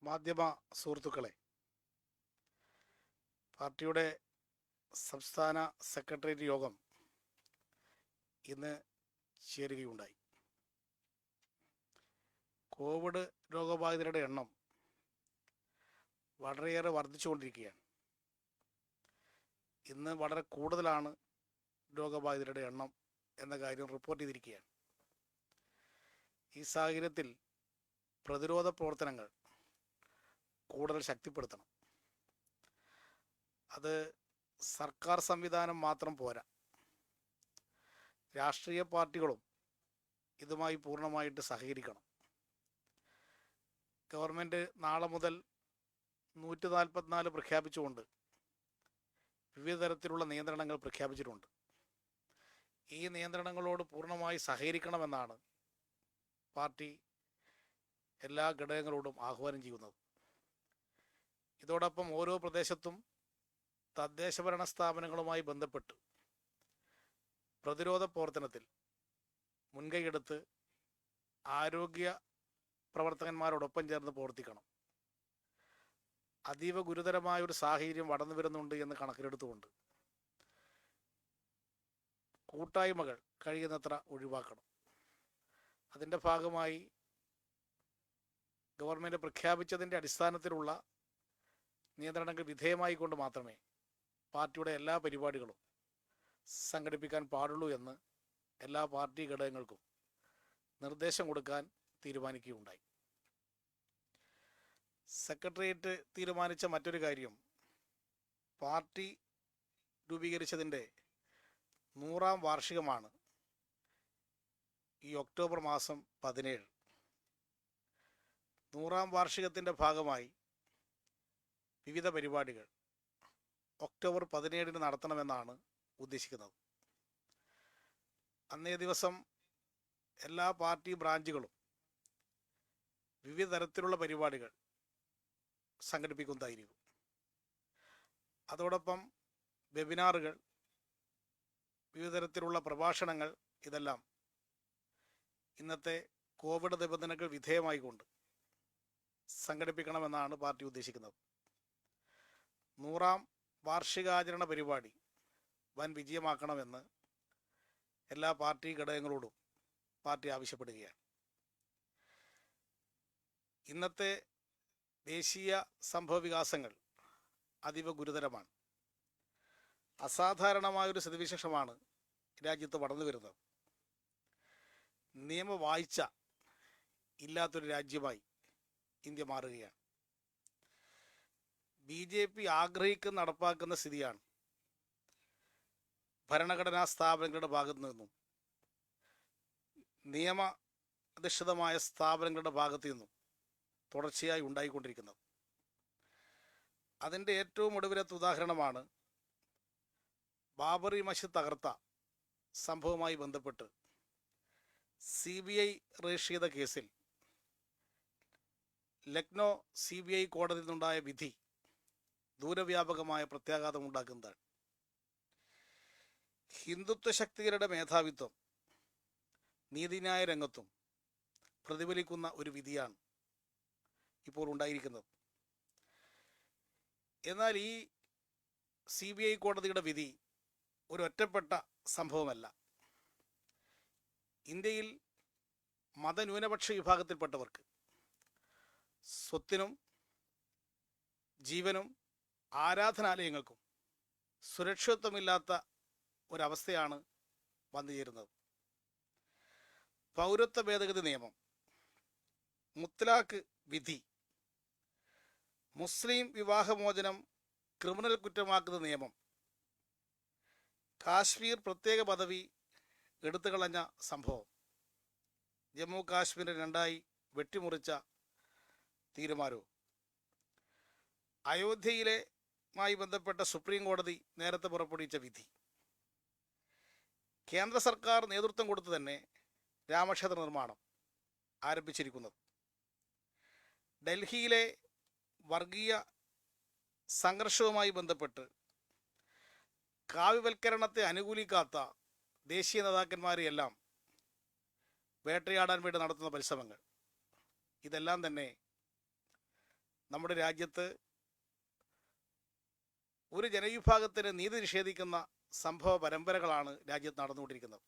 മാധ്യമ സുഹൃത്തുക്കളെ, പാർട്ടിയുടെ സംസ്ഥാന സെക്രട്ടേറിയറ്റ് യോഗം ഇന്ന് ചേരുകയുണ്ടായി. കോവിഡ് രോഗബാധിതരുടെ എണ്ണം വളരെയേറെ വർദ്ധിച്ചുകൊണ്ടിരിക്കുകയാണ്. ഇന്ന് വളരെ കൂടുതലാണ് രോഗബാധിതരുടെ എണ്ണം എന്ന കാര്യം റിപ്പോർട്ട് ചെയ്തിരിക്കുകയാണ്. ഈ സാഹചര്യത്തിൽ പ്രതിരോധ പ്രവർത്തനങ്ങൾ കൂടുതൽ ശക്തിപ്പെടുത്തണം. അത് സർക്കാർ സംവിധാനം മാത്രം പോരാ, രാഷ്ട്രീയ പാർട്ടികളും ഇതുമായി പൂർണ്ണമായിട്ട് സഹകരിക്കണം. ഗവൺമെൻറ് നാളെ മുതൽ 144 പ്രഖ്യാപിച്ചുകൊണ്ട് വിവിധ തരത്തിലുള്ള നിയന്ത്രണങ്ങൾ പ്രഖ്യാപിച്ചിട്ടുണ്ട്. ഈ നിയന്ത്രണങ്ങളോട് പൂർണ്ണമായി സഹകരിക്കണമെന്നാണ് പാർട്ടി എല്ലാ ഘടകങ്ങളോടും ആഹ്വാനം ചെയ്യുന്നത്. ഇതോടൊപ്പം ഓരോ പ്രദേശത്തും തദ്ദേശഭരണ സ്ഥാപനങ്ങളുമായി ബന്ധപ്പെട്ട് പ്രതിരോധ പ്രവർത്തനത്തിൽ മുൻകൈയെടുത്ത് ആരോഗ്യ പ്രവർത്തകന്മാരോടൊപ്പം ചേർന്ന് പ്രവർത്തിക്കണം. അതീവ ഗുരുതരമായ ഒരു സാഹചര്യം കടന്നു വരുന്നുണ്ട് എന്ന് കണക്കിലെടുത്തുകൊണ്ട് കൂട്ടായ്മകൾ കഴിയുന്നത്ര ഒഴിവാക്കണം. അതിൻ്റെ ഭാഗമായി ഗവൺമെൻറ് പ്രഖ്യാപിച്ചതിൻ്റെ അടിസ്ഥാനത്തിലുള്ള നിയന്ത്രണങ്ങൾ വിധേയമായിക്കൊണ്ട് മാത്രമേ പാർട്ടിയുടെ എല്ലാ പരിപാടികളും സംഘടിപ്പിക്കാൻ പാടുള്ളൂ എന്ന് എല്ലാ പാർട്ടി ഘടകങ്ങൾക്കും നിർദ്ദേശം കൊടുക്കാൻ തീരുമാനിക്കുകയുണ്ടായി. സെക്രട്ടേറിയറ്റ് തീരുമാനിച്ച മറ്റൊരു കാര്യം, പാർട്ടി രൂപീകരിച്ചതിൻ്റെ 100ാം വാർഷികമാണ് ഈ ഒക്ടോബർ മാസം 17. 100ാം വാർഷികത്തിൻ്റെ ഭാഗമായി വിവിധ പരിപാടികൾ ഒക്ടോബർ 17 നടത്തണമെന്നാണ് ഉദ്ദേശിക്കുന്നത്. അന്നേ ദിവസം എല്ലാ പാർട്ടി ബ്രാഞ്ചുകളും വിവിധ തരത്തിലുള്ള പരിപാടികൾ സംഘടിപ്പിക്കുന്നതായിരിക്കും. അതോടൊപ്പം വെബിനാറുകൾ, വിവിധ തരത്തിലുള്ള പ്രഭാഷണങ്ങൾ, ഇതെല്ലാം ഇന്നത്തെ കോവിഡ് നിബന്ധനകൾ വിധേയമായിക്കൊണ്ട് സംഘടിപ്പിക്കണമെന്നാണ് പാർട്ടി ഉദ്ദേശിക്കുന്നത്. 100ാം വാർഷികാചരണ പരിപാടി വൻ വിജയമാക്കണമെന്ന് എല്ലാ പാർട്ടി ഘടകങ്ങളോടും പാർട്ടി ആവശ്യപ്പെടുകയാണ്. ഇന്നത്തെ ദേശീയ സംഭവവികാസങ്ങൾ അതീവ ഗുരുതരമാണ്. അസാധാരണമായൊരു സ്ഥിതിവിശേഷമാണ് രാജ്യത്ത് വളർന്നു വരുന്നത്. നിയമവാഴ്ച ഇല്ലാത്തൊരു രാജ്യമായി ഇന്ത്യ മാറുകയാണ്. BJP ആഗ്രഹിക്കുന്ന നടപ്പാക്കുന്ന സ്ഥിതിയാണ് ഭരണഘടനാ സ്ഥാപനങ്ങളുടെ ഭാഗത്തു നിന്നും നിയമ അധിഷ്ഠിതമായ സ്ഥാപനങ്ങളുടെ ഭാഗത്തു നിന്നും തുടർച്ചയായി ഉണ്ടായിക്കൊണ്ടിരിക്കുന്നത്. അതിൻ്റെ ഏറ്റവും ഒടുവിലത്തെ ഉദാഹരണമാണ് ബാബറി മസ്ജിദ് തകർത്ത സംഭവവുമായി ബന്ധപ്പെട്ട് CBI രജിസ്റ്റർ ചെയ്ത കേസിൽ ലക്നോ CBI കോടതിയിൽ നിന്നുണ്ടായ വിധി ദൂരവ്യാപകമായ പ്രത്യാഘാതമുണ്ടാക്കുന്നതാണ്. ഹിന്ദുത്വ ശക്തികളുടെ മേധാവിത്വം നീതിന്യായ രംഗത്തും പ്രതിഫലിക്കുന്ന ഒരു വിധിയാണ് ഇപ്പോൾ ഉണ്ടായിരിക്കുന്നത്. എന്നാൽ ഈ CBI കോടതിയുടെ വിധി ഒരു ഒറ്റപ്പെട്ട സംഭവമല്ല. ഇന്ത്യയിൽ മതന്യൂനപക്ഷ വിഭാഗത്തിൽപ്പെട്ടവർക്ക് സ്വത്തിനും ജീവനും ആരാധനാലയങ്ങൾക്കും സുരക്ഷിതത്വമില്ലാത്ത ഒരവസ്ഥയാണ് വന്നു ചേരുന്നത്. പൗരത്വ ഭേദഗതി നിയമം, മുത്തലാഖ് വിധി, മുസ്ലിം വിവാഹമോചനം ക്രിമിനൽ കുറ്റമാക്കുന്ന നിയമം, കാശ്മീർ പ്രത്യേക പദവി എടുത്തുകളഞ്ഞ സംഭവം, ജമ്മു കാശ്മീരിനെ 2ആയി വെട്ടിമുറിച്ച തീരുമാനവും, അയോധ്യയിലുമായി ബന്ധപ്പെട്ട സുപ്രീം കോടതി നേരത്തെ പുറപ്പെടുവിച്ച വിധി, കേന്ദ്ര സർക്കാർ നേതൃത്വം കൊടുത്തു തന്നെ രാമക്ഷേത്ര നിർമ്മാണം ആരംഭിച്ചിരിക്കുന്നത്, ഡൽഹിയിലെ വർഗീയ സംഘർഷവുമായി ബന്ധപ്പെട്ട് കാവ്യവൽക്കരണത്തെ അനുകൂലിക്കാത്ത ദേശീയ നേതാക്കന്മാരെയെല്ലാം വേട്ടയാടാൻ വേണ്ടി നടത്തുന്ന പരിശ്രമങ്ങൾ, ഇതെല്ലാം തന്നെ നമ്മുടെ രാജ്യത്ത് ഒരു ജനവിഭാഗത്തിന് നീതി നിഷേധിക്കുന്ന സംഭവ പരമ്പരകളാണ് രാജ്യത്ത് നടന്നുകൊണ്ടിരിക്കുന്നത്.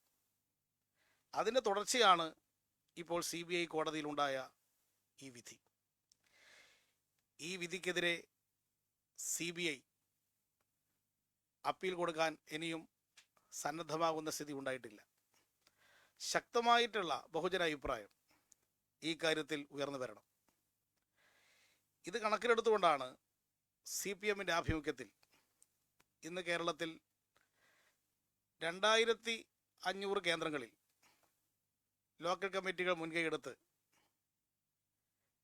അതിൻ്റെ തുടർച്ചയാണ് ഇപ്പോൾ CBI കോടതിയിലുണ്ടായ ഈ വിധി. ഈ വിധിക്കെതിരെ CBI അപ്പീൽ കൊടുക്കാൻ ഇനിയും സന്നദ്ധമാകുന്ന സ്ഥിതി ഉണ്ടായിട്ടില്ല. ശക്തമായിട്ടുള്ള ബഹുജന അഭിപ്രായം ഈ കാര്യത്തിൽ ഉയർന്നു വരണം. ഇത് കണക്കിലെടുത്തുകൊണ്ടാണ് CPMൻ്റെ ആഭിമുഖ്യത്തിൽ ഇന്ന് കേരളത്തിൽ 2500 കേന്ദ്രങ്ങളിൽ ലോക്കൽ കമ്മിറ്റികൾ മുൻകൈയെടുത്ത്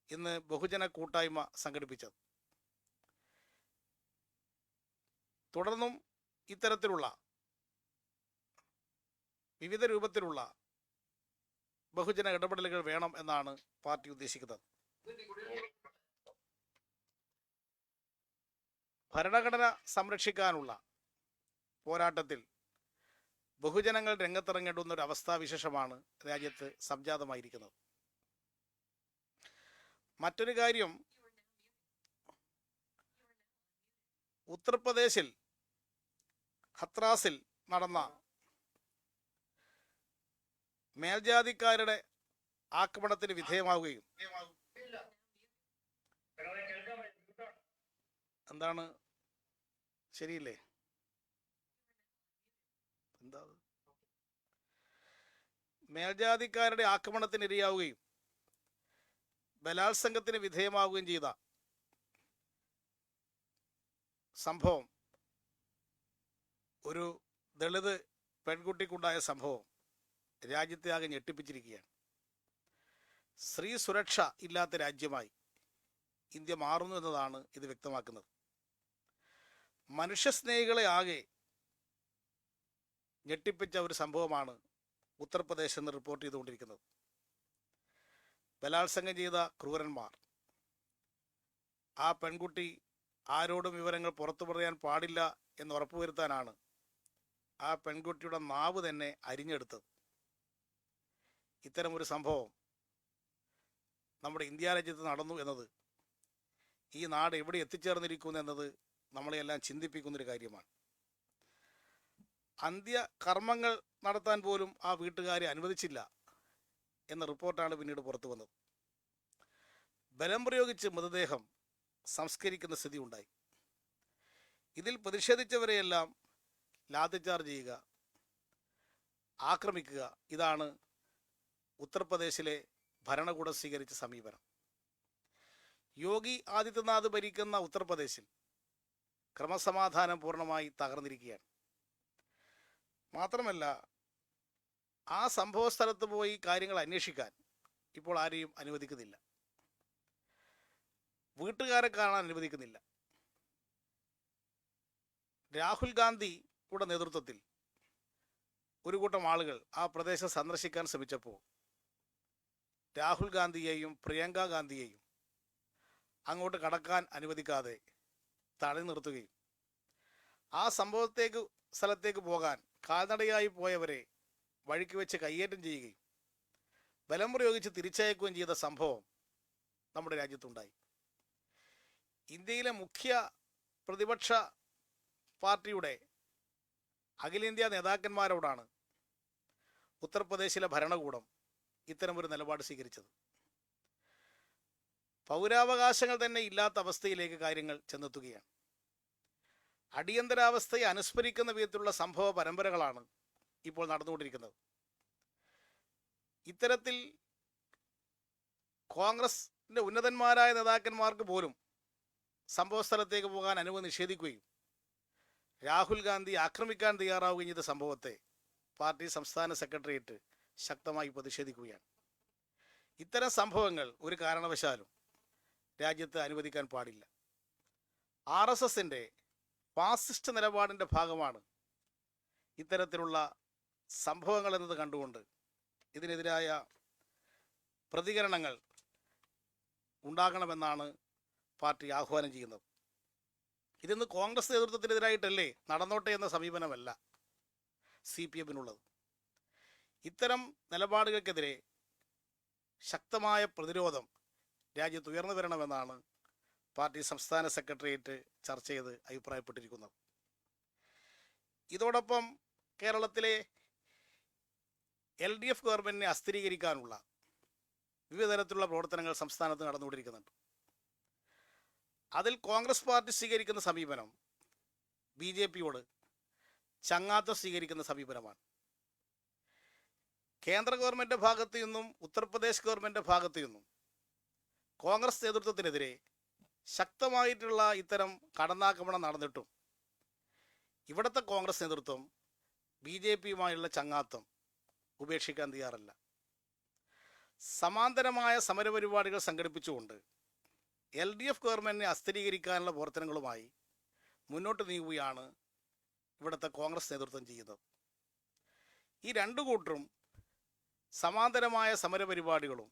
ഇന്ന് ബഹുജന കൂട്ടായ്മ സംഘടിപ്പിച്ചത്. തുടർന്നും ഇത്തരത്തിലുള്ള വിവിധ രൂപത്തിലുള്ള ബഹുജന ഇടപെടലുകൾ വേണം എന്നാണ് പാർട്ടി ഉദ്ദേശിക്കുന്നത്. ഭരണഘടന സംരക്ഷിക്കാനുള്ള പോരാട്ടത്തിൽ ബഹുജനങ്ങൾ രംഗത്തിറങ്ങേണ്ടുന്ന ഒരു അവസ്ഥാവിശേഷമാണ് രാജ്യത്ത് സംജാതമായിരിക്കുന്നത്. മറ്റൊരു കാര്യം, ഉത്തർപ്രദേശിൽ ഹത്രാസിൽ നടന്ന മേൽജാതിക്കാരുടെ ആക്രമണത്തിന് വിധേയമാവുകയും എന്താണ് ശരിയില്ലേ എന്താ മേൽജാതിക്കാരുടെ ആക്രമണത്തിനിരയാവുകയും ബലാത്സംഗത്തിന് വിധേയമാവുകയും ചെയ്ത സംഭവം, ഒരു ദളിത് പെൺകുട്ടിക്കുണ്ടായ സംഭവം രാജ്യത്തെ ആകെ ഞെട്ടിപ്പിച്ചിരിക്കുകയാണ്. സ്ത്രീ സുരക്ഷ ഇല്ലാത്ത രാജ്യമായി ഇന്ത്യ മാറുന്നു എന്നതാണ് ഇത് വ്യക്തമാക്കുന്നത്. മനുഷ്യസ്നേഹികളെ ആകെ ഞെട്ടിപ്പിച്ച ഒരു സംഭവമാണ് ഉത്തർപ്രദേശിൽ നിന്ന് റിപ്പോർട്ട് ചെയ്തുകൊണ്ടിരിക്കുന്നത്. ബലാത്സംഗം ചെയ്ത ക്രൂരന്മാർ, ആ പെൺകുട്ടി ആരോടും വിവരങ്ങൾ പുറത്തു പറയാൻ പാടില്ല എന്ന് ഉറപ്പുവരുത്താനാണ് ആ പെൺകുട്ടിയുടെ നാവ് തന്നെ അരിഞ്ഞെടുത്തത്. ഇത്തരമൊരു സംഭവം നമ്മുടെ ഇന്ത്യ രാജ്യത്ത് നടന്നു എന്നത്, ഈ നാട് എവിടെ എത്തിച്ചേർന്നിരിക്കുന്നു എന്നത് നമ്മളെയെല്ലാം ചിന്തിപ്പിക്കുന്നൊരു കാര്യമാണ്. അന്ത്യകർമ്മങ്ങൾ നടത്താൻ പോലും ആ വീട്ടുകാരെ അനുവദിച്ചില്ല എന്ന റിപ്പോർട്ടാണ് പിന്നീട് പുറത്തു വന്നത്. ബലം പ്രയോഗിച്ച് മൃതദേഹം സംസ്കരിക്കുന്ന സ്ഥിതി ഉണ്ടായി. ഇതിൽ പ്രതിഷേധിച്ചവരെയെല്ലാം ലാത്തിച്ചാർജ് ചെയ്യുക, ആക്രമിക്കുക, ഇതാണ് ഉത്തർപ്രദേശിലെ ഭരണകൂടം സ്വീകരിച്ച സമീപനം. യോഗി ആദിത്യനാഥ് ഭരിക്കുന്ന ഉത്തർപ്രദേശിൽ ക്രമസമാധാനം പൂർണ്ണമായി തകർന്നിരിക്കുകയാണ്. മാത്രമല്ല, ആ സംഭവ സ്ഥലത്ത് പോയി കാര്യങ്ങൾ അന്വേഷിക്കാൻ ഇപ്പോൾ ആരെയും അനുവദിക്കുന്നില്ല. വീട്ടുകാരെ കാണാൻ അനുവദിക്കുന്നില്ല. രാഹുൽ ഗാന്ധിയുടെ നേതൃത്വത്തിൽ ഒരു കൂട്ടം ആളുകൾ ആ പ്രദേശം സന്ദർശിക്കാൻ ശ്രമിച്ചപ്പോൾ രാഹുൽ ഗാന്ധിയെയും പ്രിയങ്ക ഗാന്ധിയെയും അങ്ങോട്ട് കടക്കാൻ അനുവദിക്കാതെ തടഞ്ഞു നിർത്തുകയും ആ സ്ഥലത്തേക്ക് പോകാൻ കാൽനടയായി പോയവരെ വഴിക്ക് വെച്ച് കയ്യേറ്റം ചെയ്യുകയും ബലം പ്രയോഗിച്ച് തിരിച്ചയക്കുകയും ചെയ്ത സംഭവം നമ്മുടെ രാജ്യത്തുണ്ടായി. ഇന്ത്യയിലെ മുഖ്യ പ്രതിപക്ഷ പാർട്ടിയുടെ അഖിലേന്ത്യാ നേതാക്കന്മാരോടാണ് ഉത്തർപ്രദേശിലെ ഭരണകൂടം ഇത്തരമൊരു നിലപാട് സ്വീകരിച്ചത്. പൗരാവകാശങ്ങൾ തന്നെ ഇല്ലാത്ത അവസ്ഥയിലേക്ക് കാര്യങ്ങൾ ചെന്നെത്തുകയാണ്. അടിയന്തരാവസ്ഥയെ അനുസ്മരിക്കുന്ന വിധത്തിലുള്ള സംഭവ പരമ്പരകളാണ് ഇപ്പോൾ നടന്നുകൊണ്ടിരിക്കുന്നത്. ഇത്തരത്തിൽ കോൺഗ്രസിൻ്റെ ഉന്നതന്മാരായ നേതാക്കന്മാർക്ക് പോലും സംഭവ സ്ഥലത്തേക്ക് പോകാൻ അനുമതി നിഷേധിക്കുകയും രാഹുൽ ഗാന്ധി ആക്രമിക്കാൻ തയ്യാറാവുകയും ചെയ്ത സംഭവത്തെ പാർട്ടി സംസ്ഥാന സെക്രട്ടേറിയറ്റ് ശക്തമായി പ്രതിഷേധിക്കുകയാണ്. ഇത്തരം സംഭവങ്ങൾ ഒരു കാരണവശാലും രാജ്യത്ത് അനുവദിക്കാൻ പാടില്ല. RSSൻ്റെ ഫാസിസ്റ്റ് നിലപാടിൻ്റെ ഭാഗമാണ് ഇത്തരത്തിലുള്ള സംഭവങ്ങൾ എന്നത് കണ്ടുകൊണ്ട് ഇതിനെതിരായ പ്രതികരണങ്ങൾ ഉണ്ടാകണമെന്നാണ് പാർട്ടി ആഹ്വാനം ചെയ്യുന്നത്. ഇതിന്ന് കോൺഗ്രസ് നേതൃത്വത്തിനെതിരായിട്ടല്ലേ, നടന്നോട്ടെ എന്ന സമീപനമല്ല CPMനുള്ളത്. ഇത്തരം നിലപാടുകൾക്കെതിരെ ശക്തമായ പ്രതിരോധം രാജ്യത്ത് ഉയർന്നു വരണമെന്നാണ് പാർട്ടി സംസ്ഥാന സെക്രട്ടേറിയറ്റ് ചർച്ച ചെയ്ത് അഭിപ്രായപ്പെട്ടിരിക്കുന്നത്. ഇതോടൊപ്പം കേരളത്തിലെ LDF ഗവൺമെൻറ്റിനെ അസ്ഥിരീകരിക്കാനുള്ള വിവിധ തരത്തിലുള്ള പ്രവർത്തനങ്ങൾ സംസ്ഥാനത്ത് നടന്നുകൊണ്ടിരിക്കുന്നുണ്ട്. അതിൽ കോൺഗ്രസ് പാർട്ടി സ്വീകരിക്കുന്ന സമീപനം BJPയോട് ചങ്ങാത്തം സ്വീകരിക്കുന്ന സമീപനമാണ്. കേന്ദ്ര ഗവൺമെൻറ് ഭാഗത്തു നിന്നും ഉത്തർപ്രദേശ് ഗവൺമെൻറ് ഭാഗത്തു നിന്നും കോൺഗ്രസ് നേതൃത്വത്തിനെതിരെ ശക്തമായിട്ടുള്ള ഇത്തരം കടന്നാക്രമണം നടന്നിട്ടും ഇവിടുത്തെ കോൺഗ്രസ് നേതൃത്വം BJPയുമായുള്ള ചങ്ങാത്തം ഉപേക്ഷിക്കാൻ തയ്യാറല്ല. സമാന്തരമായ സമരപരിപാടികൾ സംഘടിപ്പിച്ചുകൊണ്ട് LDF ഗവൺമെൻറ്റിനെ അസ്ഥിരീകരിക്കാനുള്ള പ്രവർത്തനങ്ങളുമായി മുന്നോട്ട് നീങ്ങുകയാണ് ഇവിടുത്തെ കോൺഗ്രസ് നേതൃത്വം ചെയ്യുന്നത്. ഈ രണ്ടു കൂട്ടരും സമാന്തരമായ സമരപരിപാടികളും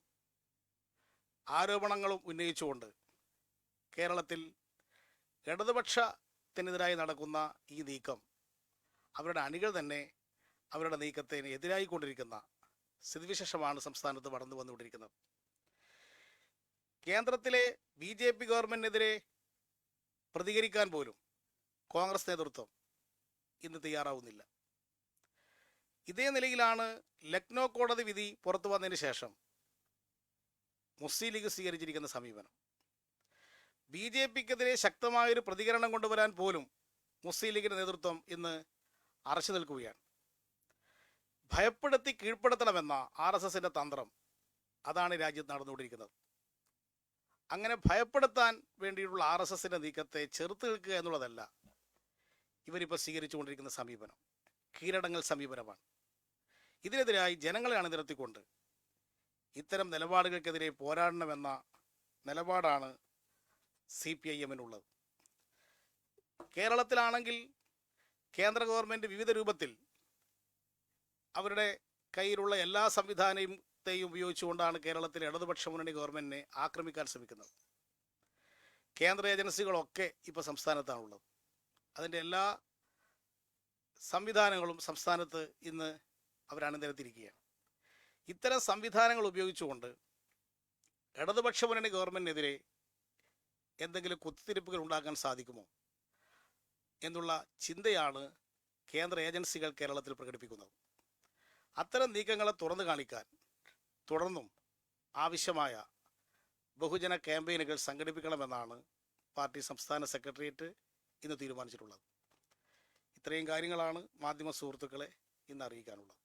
ആരോപണങ്ങളും ഉന്നയിച്ചുകൊണ്ട് കേരളത്തിൽ ഇടതുപക്ഷത്തിനെതിരായി നടക്കുന്ന ഈ നീക്കം അവരുടെ അണികൾ തന്നെ അവരുടെ നീക്കത്തിന് എതിരായിക്കൊണ്ടിരിക്കുന്ന സ്ഥിതിവിശേഷമാണ് സംസ്ഥാനത്ത് വളർന്നു വന്നുകൊണ്ടിരിക്കുന്നത്. കേന്ദ്രത്തിലെ BJP ഗവൺമെൻറ്റിനെതിരെ പ്രതികരിക്കാൻ പോലും കോൺഗ്രസ് നേതൃത്വം ഇന്ന് തയ്യാറാവുന്നില്ല. ഇതേ നിലയിലാണ് ലക്നൗ കോടതി വിധി പുറത്തു വന്നതിന് ശേഷം മുസ്ലിം ലീഗ് സ്വീകരിച്ചിരിക്കുന്ന സമീപനം. BJPക്കെതിരെ ശക്തമായൊരു പ്രതികരണം കൊണ്ടുവരാൻ പോലും മുസ്ലിം ലീഗിൻ്റെ നേതൃത്വം ഇന്ന് അറച്ചു നിൽക്കുകയാണ്. ഭയപ്പെടുത്തി കീഴ്പ്പെടുത്തണമെന്ന RSSൻ്റെ തന്ത്രം അതാണ് രാജ്യത്ത് നടന്നുകൊണ്ടിരിക്കുന്നത്. അങ്ങനെ ഭയപ്പെടുത്താൻ വേണ്ടിയിട്ടുള്ള RSSൻ്റെ നീക്കത്തെ ചെറുത്ത് നിൽക്കുക എന്നുള്ളതല്ല ഇവരിപ്പോൾ സ്വീകരിച്ചുകൊണ്ടിരിക്കുന്ന സമീപനം. കീഴടങ്ങൽ സമീപനമാണ്. ഇതിനെതിരായി ജനങ്ങളെ അണിനിരത്തിക്കൊണ്ട് ഇത്തരം നിലപാടുകൾക്കെതിരെ പോരാടണമെന്ന നിലപാടാണ് CPIMനുള്ളത്. കേരളത്തിലാണെങ്കിൽ കേന്ദ്ര ഗവൺമെൻറ് വിവിധ രൂപത്തിൽ അവരുടെ കയ്യിലുള്ള എല്ലാ സംവിധാനത്തെയും ഉപയോഗിച്ചുകൊണ്ടാണ് കേരളത്തിലെ ഇടതുപക്ഷ മുന്നണി ഗവൺമെൻറ്റിനെ ആക്രമിക്കാൻ ശ്രമിക്കുന്നത്. കേന്ദ്ര ഏജൻസികളൊക്കെ ഇപ്പോൾ സംസ്ഥാനത്താണുള്ളത്. അതിൻ്റെ എല്ലാ സംവിധാനങ്ങളും സംസ്ഥാനത്ത് ഇന്ന് അവരണിനിരത്തിയിരിക്കുകയാണ്. ഇത്തരം സംവിധാനങ്ങൾ ഉപയോഗിച്ചുകൊണ്ട് ഇടതുപക്ഷ മുന്നണി ഗവൺമെൻറ്റിനെതിരെ എന്തെങ്കിലും കുത്തിത്തിരിപ്പുകൾ ഉണ്ടാക്കാൻ സാധിക്കുമോ എന്നുള്ള ചിന്തയാണ് കേന്ദ്ര ഏജൻസികൾ കേരളത്തിൽ പ്രകടിപ്പിക്കുന്നത്. അത്തരം നീക്കങ്ങളെ തുറന്നു കാണിക്കാൻ തുടർന്നും ആവശ്യമായ ബഹുജന ക്യാമ്പയിനുകൾ സംഘടിപ്പിക്കണമെന്നാണ് പാർട്ടി സംസ്ഥാന സെക്രട്ടേറിയറ്റ് ഇന്ന് തീരുമാനിച്ചിട്ടുള്ളത്. ഇത്രയും കാര്യങ്ങളാണ് മാധ്യമ സുഹൃത്തുക്കളെ ഇന്ന് അറിയിക്കാനുള്ളത്.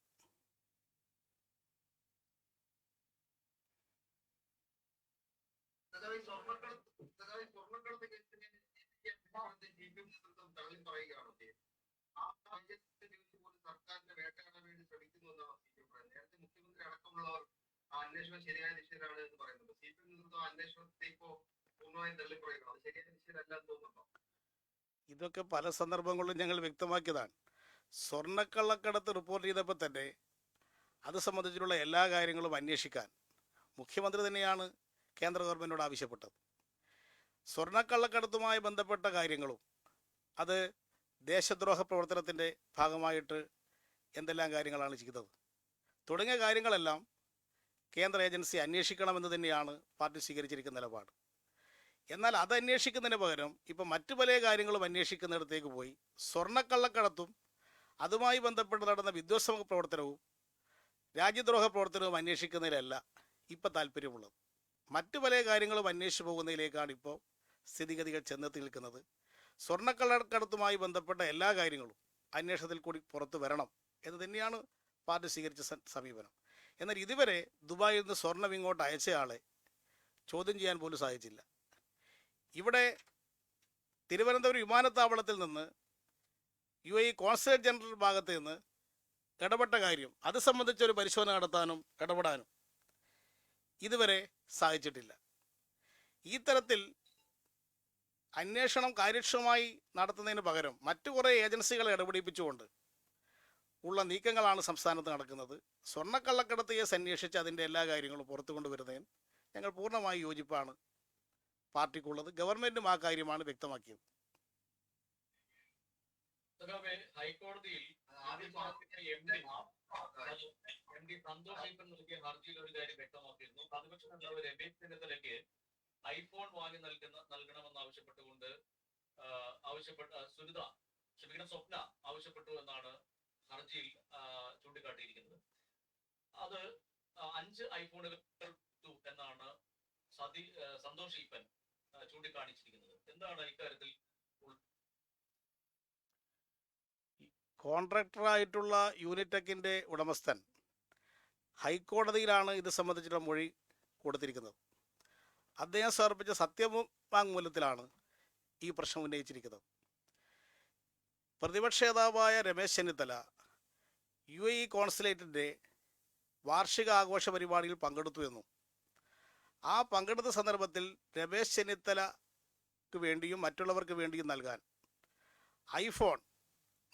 അന്വേഷണം ശരിയായ ദിശയിലാണ് എന്ന് പറയുന്നത്. CPM നേതൃത്വം അന്വേഷണത്തെ ഇപ്പോ പൂർണ്ണമായും തള്ളിപ്പറയുകയാണ്. അത് ശരിയായ ദിശയിലല്ല എന്ന് തോന്നുന്നുണ്ടോ? ഇതൊക്കെ പല സന്ദർഭങ്ങളിലും ഞങ്ങൾ വ്യക്തമാക്കിയതാണ്. സ്വർണ്ണക്കള്ളക്കടത്ത് റിപ്പോർട്ട് ചെയ്തപ്പോൾ തന്നെ അത് സംബന്ധിച്ചിട്ടുള്ള എല്ലാ കാര്യങ്ങളും അന്വേഷിക്കാൻ മുഖ്യമന്ത്രി തന്നെയാണ് കേന്ദ്ര ഗവൺമെൻറ്റിനോട് ആവശ്യപ്പെട്ടത്. സ്വർണ്ണക്കള്ളക്കടത്തുമായി ബന്ധപ്പെട്ട കാര്യങ്ങളും അത് ദേശദ്രോഹ പ്രവർത്തനത്തിൻ്റെ ഭാഗമായിട്ട് എന്തെല്ലാം കാര്യങ്ങളാണ് ചെയ്തത് തുടങ്ങിയ കാര്യങ്ങളെല്ലാം കേന്ദ്ര ഏജൻസി അന്വേഷിക്കണമെന്ന് തന്നെയാണ് പാർട്ടി സ്വീകരിച്ചിരിക്കുന്ന നിലപാട്. എന്നാൽ അത് അന്വേഷിക്കുന്നതിന് പകരം ഇപ്പം മറ്റു പല കാര്യങ്ങളും അന്വേഷിക്കുന്നിടത്തേക്ക് പോയി സ്വർണ്ണക്കള്ളക്കടത്തും അതുമായി ബന്ധപ്പെട്ട് നടന്ന വിധ്വംസക പ്രവർത്തനവും രാജ്യദ്രോഹ പ്രവർത്തനവും അന്വേഷിക്കുന്നതിലല്ല ഇപ്പം താല്പര്യമുള്ളത്. മറ്റു പല കാര്യങ്ങളും അന്വേഷിച്ചു പോകുന്നതിലേക്കാണ് ഇപ്പോൾ സ്ഥിതിഗതികൾ ചെന്നെത്തി നിൽക്കുന്നത്. സ്വർണ്ണക്കള്ളക്കടത്തുമായി ബന്ധപ്പെട്ട എല്ലാ കാര്യങ്ങളും അന്വേഷണത്തിൽ കൂടി പുറത്തു വരണം എന്ന് തന്നെയാണ് പാർട്ടി സ്വീകരിച്ച സമീപനം. എന്നാൽ ഇതുവരെ ദുബായിൽ നിന്ന് സ്വർണം ഇങ്ങോട്ട് അയച്ചയാളെ ചോദ്യം ചെയ്യാൻ പോലും സാധിച്ചില്ല. ഇവിടെ തിരുവനന്തപുരം വിമാനത്താവളത്തിൽ നിന്ന് UAE കോൺസുലേറ്റ് ജനറൽ ഭാഗത്ത് നിന്ന് ഇടപെട്ട കാര്യം അത് സംബന്ധിച്ചൊരു പരിശോധന നടത്താനും ഇടപെടാനും ഇതുവരെ സാധിച്ചിട്ടില്ല. ഈ തരത്തിൽ അന്വേഷണം കാര്യക്ഷമമായി നടത്തുന്നതിന് പകരം മറ്റു കുറേ ഏജൻസികളെ ഇടപെടിപ്പിച്ചുകൊണ്ട് ഉള്ള നീക്കങ്ങളാണ് സംസ്ഥാനത്ത് നടക്കുന്നത്. സ്വർണ്ണക്കള്ളക്കടത്ത് കേസ് അന്വേഷിച്ച് അതിൻ്റെ എല്ലാ കാര്യങ്ങളും പുറത്തു കൊണ്ടുവരുന്നതിന് ഞങ്ങൾ പൂർണ്ണമായി യോജിപ്പാണ് പാർട്ടിക്കുള്ളത്. ഗവൺമെൻറ്റും ആ കാര്യമാണ് വ്യക്തമാക്കിയത്. ഹൈക്കോടതിയിൽ MD സന്തോഷ് നൽകിയ ഹർജിയിൽ ഒരു കാര്യം വ്യക്തമാക്കിയിരുന്നു. പ്രതിപക്ഷ നേതാവ് രമേശ് ചെന്നിത്തലയ്ക്ക് ഐഫോൺ വാങ്ങി നൽകണമെന്ന് ആവശ്യപ്പെട്ടുകൊണ്ട് സ്വപ്ന ആവശ്യപ്പെട്ടു എന്നാണ് ഹർജിയിൽ ചൂണ്ടിക്കാട്ടിയിരിക്കുന്നത്. അത് 5 ഐഫോണുകൾ എന്നാണ് സന്തോഷ് ഈപ്പൻ ചൂണ്ടിക്കാണിച്ചിരിക്കുന്നത്. എന്താണ് ഇക്കാര്യത്തിൽ? കോൺട്രാക്ടറായിട്ടുള്ള യൂണിടെക്കിന്റെ ഉടമസ്ഥൻ ഹൈക്കോടതിയിലാണ് ഇത് സംബന്ധിച്ചിട്ടുള്ള മൊഴി കൊടുത്തിരിക്കുന്നത്. അദ്ദേഹം സമർപ്പിച്ച സത്യവാങ്മൂലത്തിലാണ് ഈ പ്രശ്നം ഉന്നയിച്ചിരിക്കുന്നത്. പ്രതിപക്ഷ നേതാവായ രമേശ് ചെന്നിത്തല UAE കോൺസുലേറ്റിൻ്റെ വാർഷിക ആഘോഷ പരിപാടിയിൽ പങ്കെടുത്തു എന്നും ആ പങ്കെടുത്ത സന്ദർഭത്തിൽ രമേശ് ചെന്നിത്തലക്ക് വേണ്ടിയും മറ്റുള്ളവർക്ക് വേണ്ടിയും നൽകാൻ ഐഫോൺ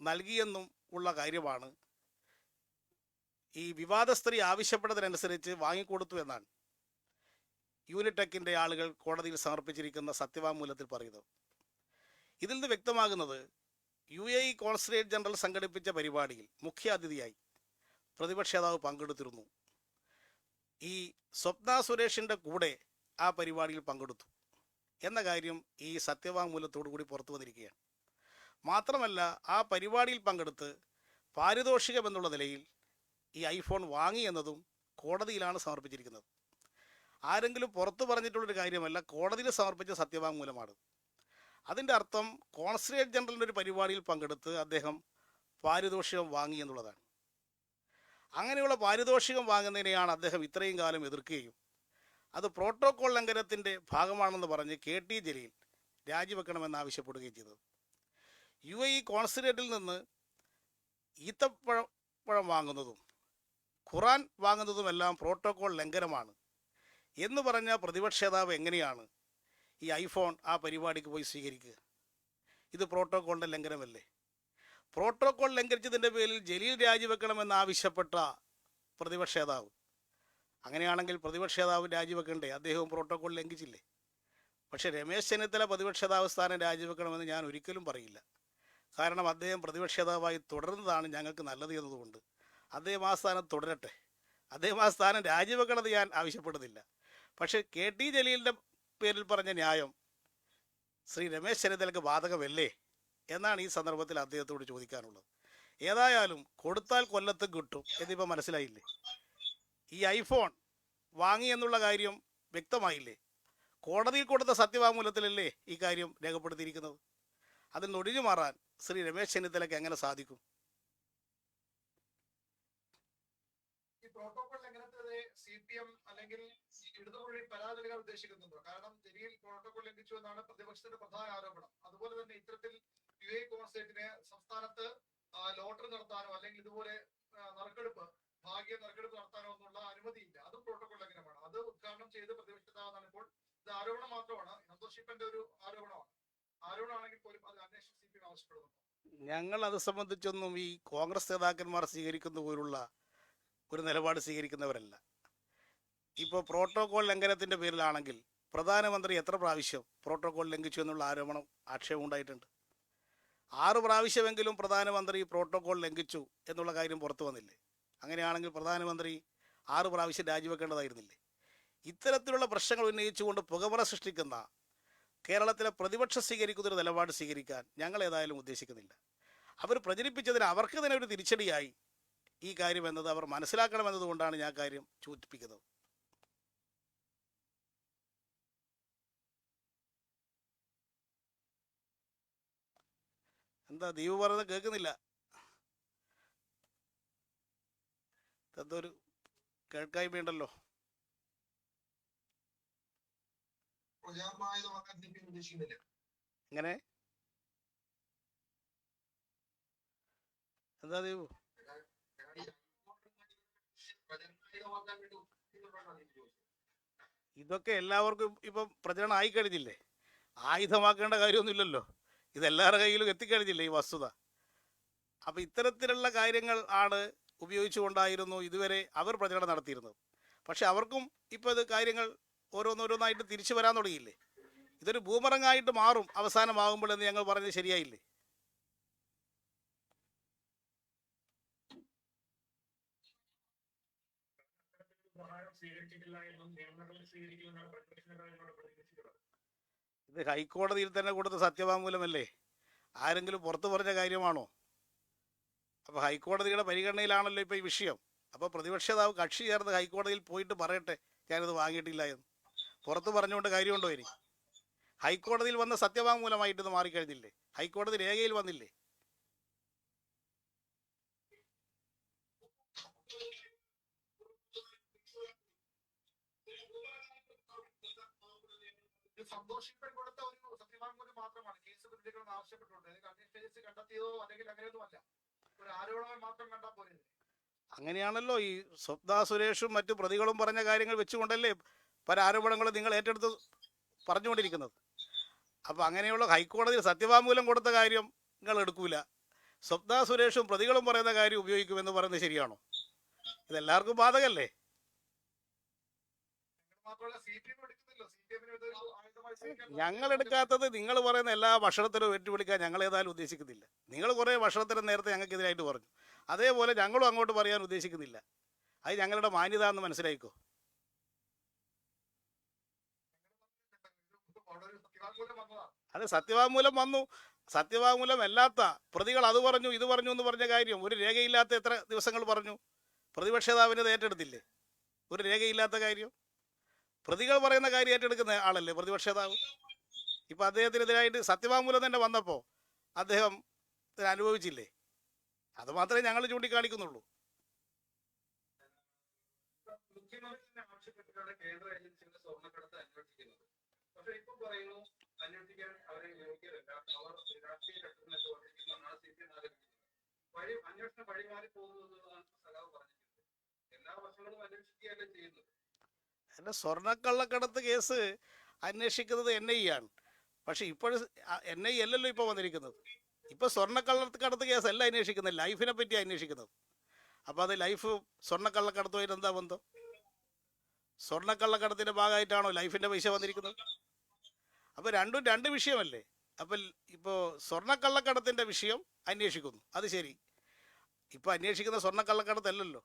നൽകിയെന്നും ഉള്ള കാര്യമാണ് ഈ വിവാദ സ്ത്രീ ആവശ്യപ്പെട്ടതിനനുസരിച്ച് വാങ്ങിക്കൊടുത്തു എന്നാണ് യൂണിടെക്കിൻ്റെ ആളുകൾ കോടതിയിൽ സമർപ്പിച്ചിരിക്കുന്ന സത്യവാങ്മൂലത്തിൽ പറയുന്നത്. ഇതിൽ നിന്ന് വ്യക്തമാകുന്നത് UAE കോൺസുലേറ്റ് ജനറൽ സംഘടിപ്പിച്ച പരിപാടിയിൽ മുഖ്യ അതിഥിയായി പ്രതിപക്ഷ നേതാവ് പങ്കെടുത്തിരുന്നു. ഈ സ്വപ്ന സുരേഷിൻ്റെ കൂടെ ആ പരിപാടിയിൽ പങ്കെടുത്തു എന്ന കാര്യം ഈ സത്യവാങ്മൂലത്തോടു കൂടി പുറത്തു വന്നിരിക്കുകയാണ്. മാത്രമല്ല, ആ പരിപാടിയിൽ പങ്കെടുത്ത് പാരിതോഷികം എന്നുള്ള നിലയിൽ ഈ ഐഫോൺ വാങ്ങി എന്നതും കോടതിയിലാണ് സമർപ്പിച്ചിരിക്കുന്നത്. ആരെങ്കിലും പുറത്തു പറഞ്ഞിട്ടുള്ളൊരു കാര്യമല്ല, കോടതിയിൽ സമർപ്പിച്ച സത്യവാങ്മൂലമാണ്. അതിൻ്റെ അർത്ഥം കോൺസുലേറ്റ് ജനറലിൻ്റെ ഒരു പരിപാടിയിൽ പങ്കെടുത്ത് അദ്ദേഹം പാരിതോഷികം വാങ്ങി എന്നുള്ളതാണ്. അങ്ങനെയുള്ള പാരിതോഷികം വാങ്ങുന്നതിനെയാണ് അദ്ദേഹം ഇത്രയും കാലം എതിർക്കുകയും അത് പ്രോട്ടോകോൾ ലംഘനത്തിൻ്റെ ഭാഗമാണെന്ന് പറഞ്ഞ് KT ജലീൽ രാജിവെക്കണമെന്ന് ആവശ്യപ്പെടുകയും ചെയ്തത്. UAE കോൺസുലേറ്റിൽ നിന്ന് ഈത്തപ്പഴം വാങ്ങുന്നതും ഖുറാൻ വാങ്ങുന്നതുമെല്ലാം പ്രോട്ടോകോൾ ലംഘനമാണ് എന്ന് പറഞ്ഞ പ്രതിപക്ഷ നേതാവ് എങ്ങനെയാണ് ഈ ഐഫോൺ ആ പരിപാടിക്ക് പോയി സ്വീകരിക്കുക? ഇത് പ്രോട്ടോകോളിൻ്റെ ലംഘനമല്ലേ? പ്രോട്ടോകോൾ ലംഘിച്ചതിൻ്റെ പേരിൽ ജലീൽ രാജിവെക്കണമെന്ന് ആവശ്യപ്പെട്ട പ്രതിപക്ഷ നേതാവ്, അങ്ങനെയാണെങ്കിൽ പ്രതിപക്ഷ നേതാവ് രാജിവെക്കണ്ടേ? അദ്ദേഹവും പ്രോട്ടോകോൾ ലംഘിച്ചില്ലേ? പക്ഷേ രമേശ് ചെന്നിത്തല പ്രതിപക്ഷ നേതാവ് സ്ഥാനം രാജിവെക്കണമെന്ന് ഞാൻ ഒരിക്കലും പറയില്ല. കാരണം അദ്ദേഹം പ്രതിപക്ഷ നേതാവായി തുടരുന്നതാണ് ഞങ്ങൾക്ക് നല്ലത് എന്നതുകൊണ്ട് അദ്ദേഹം ആ സ്ഥാനം തുടരട്ടെ. അദ്ദേഹം ആ സ്ഥാനം രാജിവെക്കണമെന്ന് ഞാൻ ആവശ്യപ്പെടുന്നില്ല. പക്ഷേ KT ജലീലിൻ്റെ പേരിൽ പറഞ്ഞ ന്യായം ശ്രീ രമേശ് ചെന്നിത്തലക്ക് ബാധകമല്ലേ എന്നാണ് ഈ സന്ദർഭത്തിൽ അദ്ദേഹത്തോട് ചോദിക്കാനുള്ളത്. ഏതായാലും കൊടുത്താൽ കൊല്ലത്ത് കിട്ടും എന്നിപ്പോൾ മനസ്സിലായില്ലേ? ഈ ഐഫോൺ വാങ്ങി എന്നുള്ള കാര്യം വ്യക്തമായില്ലേ? കോടതിയിൽ കൊടുത്ത സത്യവാങ്മൂലത്തിലല്ലേ ഈ കാര്യം രേഖപ്പെടുത്തിയിരിക്കുന്നത്? അതിൽ നിന്ന് ഒഴിഞ്ഞു മാറാൻ ശ്രീ രമേശ് ചെന്നിത്തലയ്ക്ക് എങ്ങനെ സാധിക്കും? ഈ പ്രോട്ടോകോൾ ലംഘനത്തിനെതിരെ CPM അല്ലെങ്കിൽ ഇടതുമൊഴി പരാതി നൽകാൻ ഉദ്ദേശിക്കുന്നുണ്ടോ? കാരണം ജലീൽ പ്രോട്ടോകോൾ ലംഘിച്ചു എന്നാണ് പ്രതിപക്ഷത്തിന്റെ പ്രധാന ആരോപണം. അതുപോലെ തന്നെ ഇത്തരത്തിൽ UAE കോൺസുലേറ്റിന് സംസ്ഥാനത്ത് ലോട്ടറി നടത്താനോ അല്ലെങ്കിൽ ഇതുപോലെ ഭാഗ്യ നറുക്കെടുപ്പ് നടത്താനോ ഒന്നുള്ള അനുമതിയില്ല. അതും പ്രോട്ടോകോൾ ലംഘനമാണ്. അത് ഉദ്ഘാടനം ചെയ്ത് പ്രതിപക്ഷ നേതാവാണ്. ഇപ്പോൾ ഇത് ആരോപണം മാത്രമാണ്, സന്തോഷ് ഈപ്പന്റെ ഒരു ആരോപണമാണ്. ആരോപണമാണെങ്കിൽ പോലും അത് അന്വേഷണം CPM ആവശ്യപ്പെടുന്നു. ഞങ്ങൾ അത് സംബന്ധിച്ചൊന്നും ഈ കോൺഗ്രസ് നേതാക്കന്മാർ സ്വീകരിക്കുന്ന പോലുള്ള ഒരു നിലപാട് സ്വീകരിക്കുന്നവരല്ല. ഇപ്പോൾ പ്രോട്ടോകോൾ ലംഘനത്തിൻ്റെ പേരിലാണെങ്കിൽ പ്രധാനമന്ത്രി എത്ര പ്രാവശ്യം പ്രോട്ടോകോൾ ലംഘിച്ചു എന്നുള്ള ആക്ഷേപം ഉണ്ടായിട്ടുണ്ട്? 6 പ്രാവശ്യമെങ്കിലും പ്രധാനമന്ത്രി പ്രോട്ടോകോൾ ലംഘിച്ചു എന്നുള്ള കാര്യം പുറത്തു വന്നില്ലേ? അങ്ങനെയാണെങ്കിൽ പ്രധാനമന്ത്രി 6 പ്രാവശ്യം രാജിവെക്കേണ്ടതായിരുന്നില്ലേ? ഇത്തരത്തിലുള്ള പ്രശ്നങ്ങൾ ഉന്നയിച്ചുകൊണ്ട് പുകമറ സൃഷ്ടിക്കുന്ന കേരളത്തിലെ പ്രതിപക്ഷം സ്വീകരിക്കുന്നൊരു നിലപാട് സ്വീകരിക്കാൻ ഞങ്ങൾ ഏതായാലും ഉദ്ദേശിക്കുന്നില്ല. അവർ പ്രചരിപ്പിച്ചതിന് അവർക്ക് തന്നെ ഒരു തിരിച്ചടിയായി ഈ കാര്യം എന്നത് അവർ മനസ്സിലാക്കണമെന്നതുകൊണ്ടാണ് ഞാൻ കാര്യം സൂചിപ്പിക്കുന്നത്. എന്താ ദീപ് പറയുന്നത് കേൾക്കുന്നില്ല? എന്തൊരു കേൾക്കായ്മയുണ്ടല്ലോ. എങ്ങനെ? എന്താ ദീപു? ഇതൊക്കെ എല്ലാവർക്കും ഇപ്പം പ്രചരണം ആയിക്കഴിഞ്ഞില്ലേ? ആയുധമാക്കേണ്ട കാര്യമൊന്നുമില്ലല്ലോ. ഇതെല്ലാവരുടെ കയ്യിലും എത്തിക്കഴിഞ്ഞില്ലേ ഈ വസ്തുത? അപ്പം ഇത്തരത്തിലുള്ള കാര്യങ്ങൾ ആണ് ഉപയോഗിച്ചുകൊണ്ടായിരുന്നു ഇതുവരെ അവർ പ്രചരണം നടത്തിയിരുന്നത്. പക്ഷെ അവർക്കും ഇപ്പോൾ ഇത് കാര്യങ്ങൾ ഓരോന്നോരോന്നായിട്ട് തിരിച്ചു വരാൻ തുടങ്ങിയില്ലേ? ഇതൊരു ബൂമറങ്ങായിട്ട് മാറും അവസാനമാകുമ്പോഴെന്ന് ഞങ്ങൾ പറഞ്ഞത് ശരിയായില്ലേ? പ്രകാരം സ്വീകരിച്ചിട്ടില്ല എന്നും നിയമ നടപടി സ്വീകരിക്കുമെന്നാണ് പ്രതിപക്ഷ നേതാവിനോട് പ്രതികരിച്ചിട്ടുള്ളത്. ഇത് ഹൈക്കോടതിയിൽ തന്നെ കൊടുത്ത സത്യവാങ്മൂലമല്ലേ? ആരെങ്കിലും പുറത്തു പറഞ്ഞ കാര്യമാണോ? അപ്പോൾ ഹൈക്കോടതിയുടെ പരിഗണനയിലാണല്ലോ ഇപ്പോൾ ഈ വിഷയം. അപ്പോൾ പ്രതിപക്ഷ നേതാവ് കക്ഷി ചേർന്ന് ഹൈക്കോടതിയിൽ പോയിട്ട് പറയട്ടെ ഞാനിത് വാങ്ങിയിട്ടില്ല എന്ന്. പുറത്ത് പറഞ്ഞുകൊണ്ട് കാര്യമുണ്ടോ? ഇനി ഹൈക്കോടതിയിൽ വന്ന സത്യവാങ്മൂലമായിട്ട് ഇത് മാറിക്കഴിഞ്ഞില്ലേ? ഹൈക്കോടതി രേഖയിൽ വന്നില്ലേ? സന്തോഷിപ്പൻ കൊടുത്ത ഒരു സത്യവാങ്മൂലം മാത്രമാണ് കേസ് പ്രതികളെന്ന് ആവശ്യപ്പെട്ടുകൊണ്ട് അന്വേഷണ കണ്ടെത്തിയതോ അല്ലെങ്കിൽ അങ്ങനെയൊന്നുമല്ല, ഒരു ആരോപണം മാത്രം കണ്ടാൽ പോരെ. അങ്ങനെയാണല്ലോ ഈ സ്വപ്ന സുരേഷും മറ്റു പ്രതികളും പറഞ്ഞ കാര്യങ്ങൾ വെച്ചുകൊണ്ടല്ലേ പല ആരോപണങ്ങളും നിങ്ങൾ ഏറ്റെടുത്ത് പറഞ്ഞുകൊണ്ടിരിക്കുന്നത്. അപ്പോൾ അങ്ങനെയുള്ള ഹൈക്കോടതിയിൽ സത്യവാങ്മൂലം കൊടുത്ത കാര്യം നിങ്ങൾ എടുക്കൂല, സ്വപ്ന സുരേഷും പ്രതികളും പറയുന്ന കാര്യം ഉപയോഗിക്കുമെന്ന് പറയുന്നത് ശരിയാണോ? ഇതെല്ലാവർക്കും ബാധകല്ലേ? മാത്രമല്ല CPM എടുക്കുന്നില്ല, CPM ന് ഇതൊരു ആയുധമായി സ്വീകരിക്കാൻ ഞങ്ങൾ എടുക്കാത്തത് നിങ്ങൾ പറയുന്ന എല്ലാ ഭക്ഷണത്തിനും വെട്ടുപിടിക്കാൻ ഞങ്ങൾ ഏതായാലും ഉദ്ദേശിക്കുന്നില്ല. നിങ്ങൾ കുറേ ഭക്ഷണത്തിന് നേരത്തെ ഞങ്ങൾക്കെതിരായിട്ട് പറഞ്ഞു, അതേപോലെ ഞങ്ങളും അങ്ങോട്ട് പറയാൻ ഉദ്ദേശിക്കുന്നില്ല. അത് ഞങ്ങളുടെ മാന്യത എന്ന് മനസ്സിലായിക്കോ. അവിടെ ഒരു സത്യവാങ്മൂലം വന്നതാണ്. അത് സത്യവാങ്മൂലം വന്നു. സത്യവാങ്മൂലം അല്ലാത്ത പ്രതികൾ അത് പറഞ്ഞു ഇത് പറഞ്ഞു എന്ന് പറഞ്ഞ കാര്യം ഒരു രേഖയില്ലാത്ത എത്ര ദിവസങ്ങൾ പറഞ്ഞു? പ്രതിപക്ഷ നേതാവിന് ഏറ്റെടുത്തില്ലേ ഒരു രേഖയില്ലാത്ത കാര്യം? പ്രതികൾ പറയുന്ന കാര്യം ഏറ്റെടുക്കുന്ന ആളല്ലേ പ്രതിപക്ഷ നേതാവ്. ഇപ്പം അദ്ദേഹത്തിനെതിരായിട്ട് സത്യവാങ്മൂലം തന്നെ വന്നപ്പോൾ അദ്ദേഹം ഇതിന് അനുഭവിച്ചില്ലേ? അത് മാത്രമേ ഞങ്ങൾ ചൂണ്ടിക്കാണിക്കുന്നുള്ളൂ. മുഖ്യമന്ത്രി തന്നെ ആവശ്യപ്പെട്ടിട്ടാണ് കേന്ദ്ര ഏജൻസികളുടെ സ്വർണ്ണക്കടത്ത് അന്വേഷിക്കുന്നത്. പക്ഷേ ഇപ്പൊ പറയുന്നു അന്വേഷിക്കാൻ അവരെ യോഗ്യരല്ല, അവർ രാഷ്ട്രീയ ഘട്ടത്തിലേക്ക് വർദ്ധിക്കുന്നതാണ് CPM ആരോപിക്കുന്നത്. അന്വേഷണം വഴിമാറി പോകുന്നതാണ് സഖാവ് പറഞ്ഞിട്ടുണ്ട്. എല്ലാ വർഷങ്ങളും അന്വേഷിക്കുകയല്ലേ ചെയ്യുന്നത്. എൻ്റെ സ്വർണ്ണക്കള്ളക്കടത്ത് കേസ് അന്വേഷിക്കുന്നത് NIA ആണ്. പക്ഷേ ഇപ്പോഴും NIA അല്ലല്ലോ ഇപ്പോൾ വന്നിരിക്കുന്നത്. ഇപ്പോൾ സ്വർണ്ണക്കള്ളക്കടത്ത് കേസല്ല അന്വേഷിക്കുന്നത്, ലൈഫിനെ പറ്റിയാണ് അന്വേഷിക്കുന്നത്. അപ്പോൾ അത് ലൈഫ് സ്വർണ്ണക്കള്ളക്കടത്തുമായിട്ട് എന്താ ബന്ധം? സ്വർണ്ണക്കള്ളക്കടത്തിൻ്റെ ഭാഗമായിട്ടാണോ ലൈഫിൻ്റെ പൈസ വന്നിരിക്കുന്നത്? അപ്പോൾ രണ്ടും രണ്ട് വിഷയമല്ലേ? അപ്പോൾ ഇപ്പോൾ സ്വർണ്ണക്കള്ളക്കടത്തിൻ്റെ വിഷയം അന്വേഷിക്കുന്നു, അത് ശരി. ഇപ്പോൾ അന്വേഷിക്കുന്ന സ്വർണ്ണക്കള്ളക്കടത്തല്ലല്ലോ,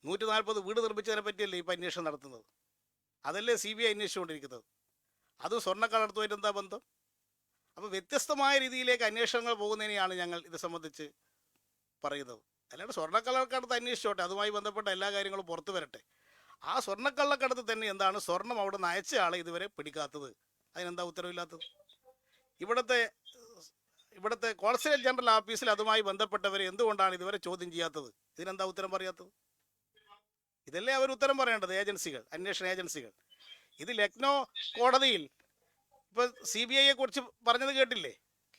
140 വീട് നിർമ്മിച്ചതിനെ പറ്റിയല്ലേ ഇപ്പോൾ അന്വേഷണം നടത്തുന്നത്. അതല്ലേ CBI അന്വേഷിച്ചുകൊണ്ടിരിക്കുന്നത്. അതും സ്വർണ്ണക്കള്ളക്കടത്തുമായിട്ട് എന്താ ബന്ധം? അപ്പോൾ വ്യത്യസ്തമായ രീതിയിലേക്ക് അന്വേഷണങ്ങൾ പോകുന്നതിനെയാണ് ഞങ്ങൾ ഇത് സംബന്ധിച്ച് പറയുന്നത്. അല്ലാണ്ട് സ്വർണ്ണക്കള്ളക്കടത്ത് അന്വേഷിച്ചോട്ടെ, അതുമായി ബന്ധപ്പെട്ട എല്ലാ കാര്യങ്ങളും പുറത്തു വരട്ടെ. ആ സ്വർണ്ണക്കള്ളക്കടത്ത് തന്നെ എന്താണ് സ്വർണം അവിടെ നിന്ന് അയച്ച ആളെ ഇതുവരെ പിടിക്കാത്തത്? അതിനെന്താ ഉത്തരവില്ലാത്തത്? ഇവിടുത്തെ കോൺസുലേറ്റ് ജനറൽ ഓഫീസിൽ അതുമായി ബന്ധപ്പെട്ടവരെ എന്തുകൊണ്ടാണ് ഇതുവരെ ചോദ്യം ചെയ്യാത്തത്? ഇതിനെന്താ ഉത്തരം പറയാത്തത്? ഇതല്ലേ അവർ ഉത്തരം പറയേണ്ടത്, ഏജൻസികൾ, അന്വേഷണ ഏജൻസികൾ. ഇത് ലക്നോ കോടതിയിൽ ഇപ്പോൾ CBIയെ കുറിച്ച് പറഞ്ഞത് കേട്ടില്ലേ?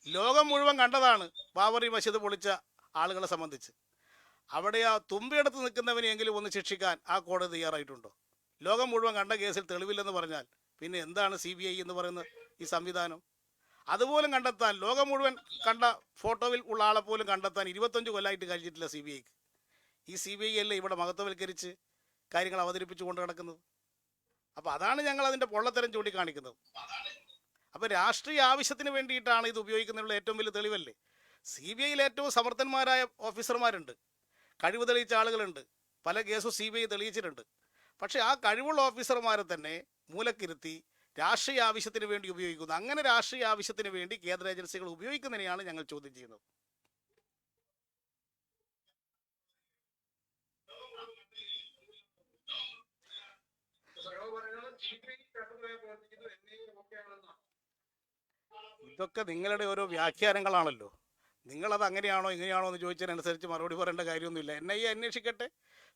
ലോകം മുഴുവൻ കണ്ടതാണ് ബാബറി മസ്ജിദ് പൊളിച്ച ആളുകളെ സംബന്ധിച്ച്. അവിടെ ആ തുമ്പിയെടുത്ത് നിൽക്കുന്നവനെയെങ്കിലും ഒന്ന് ശിക്ഷിക്കാൻ ആ കോടതി തയ്യാറായിട്ടുണ്ടോ? ലോകം മുഴുവൻ കണ്ട കേസിൽ തെളിവില്ലെന്ന് പറഞ്ഞാൽ പിന്നെ എന്താണ് CBI എന്ന് പറയുന്ന ഈ സംവിധാനം? അതുപോലും കണ്ടെത്താൻ, ലോകം മുഴുവൻ കണ്ട ഫോട്ടോയിൽ ഉള്ള ആളെ പോലും കണ്ടെത്താൻ 25 കൊല്ലമായിട്ട് കഴിഞ്ഞിട്ടില്ല CBIക്ക്. ഈ CBI അല്ലേ ഇവിടെ മഹത്വവൽക്കരിച്ച് കാര്യങ്ങൾ അവതരിപ്പിച്ചു കൊണ്ട് കിടക്കുന്നത്. അപ്പോൾ അതാണ് ഞങ്ങൾ അതിൻ്റെ പൊള്ളത്തരം ചൂണ്ടിക്കാണിക്കുന്നത്. അപ്പോൾ രാഷ്ട്രീയ ആവശ്യത്തിന് വേണ്ടിയിട്ടാണ് ഇത് ഉപയോഗിക്കുന്നതിനുള്ള ഏറ്റവും വലിയ തെളിവല്ലേ? CBIയിൽ ഏറ്റവും സമർത്ഥന്മാരായ ഓഫീസർമാരുണ്ട്, കഴിവ് തെളിയിച്ച ആളുകളുണ്ട്, പല കേസും CBI തെളിയിച്ചിട്ടുണ്ട്. പക്ഷേ ആ കഴിവുള്ള ഓഫീസർമാരെ തന്നെ മൂലക്കിരുത്തി രാഷ്ട്രീയ ആവശ്യത്തിന് വേണ്ടി ഉപയോഗിക്കുന്നു. അങ്ങനെ രാഷ്ട്രീയ ആവശ്യത്തിന് വേണ്ടി കേന്ദ്ര ഏജൻസികൾ ഉപയോഗിക്കുന്നതിനെയാണ് ഞങ്ങൾ ചോദ്യം ചെയ്യുന്നത്. ഇതൊക്കെ നിങ്ങളുടെ ഓരോ വ്യാഖ്യാനങ്ങളാണല്ലോ. നിങ്ങളത് അങ്ങനെയാണോ ഇങ്ങനെയാണോ എന്ന് ചോദിച്ചതിനനുസരിച്ച് മറുപടി പറയേണ്ട കാര്യമൊന്നുമില്ല. NIA അന്വേഷിക്കട്ടെ.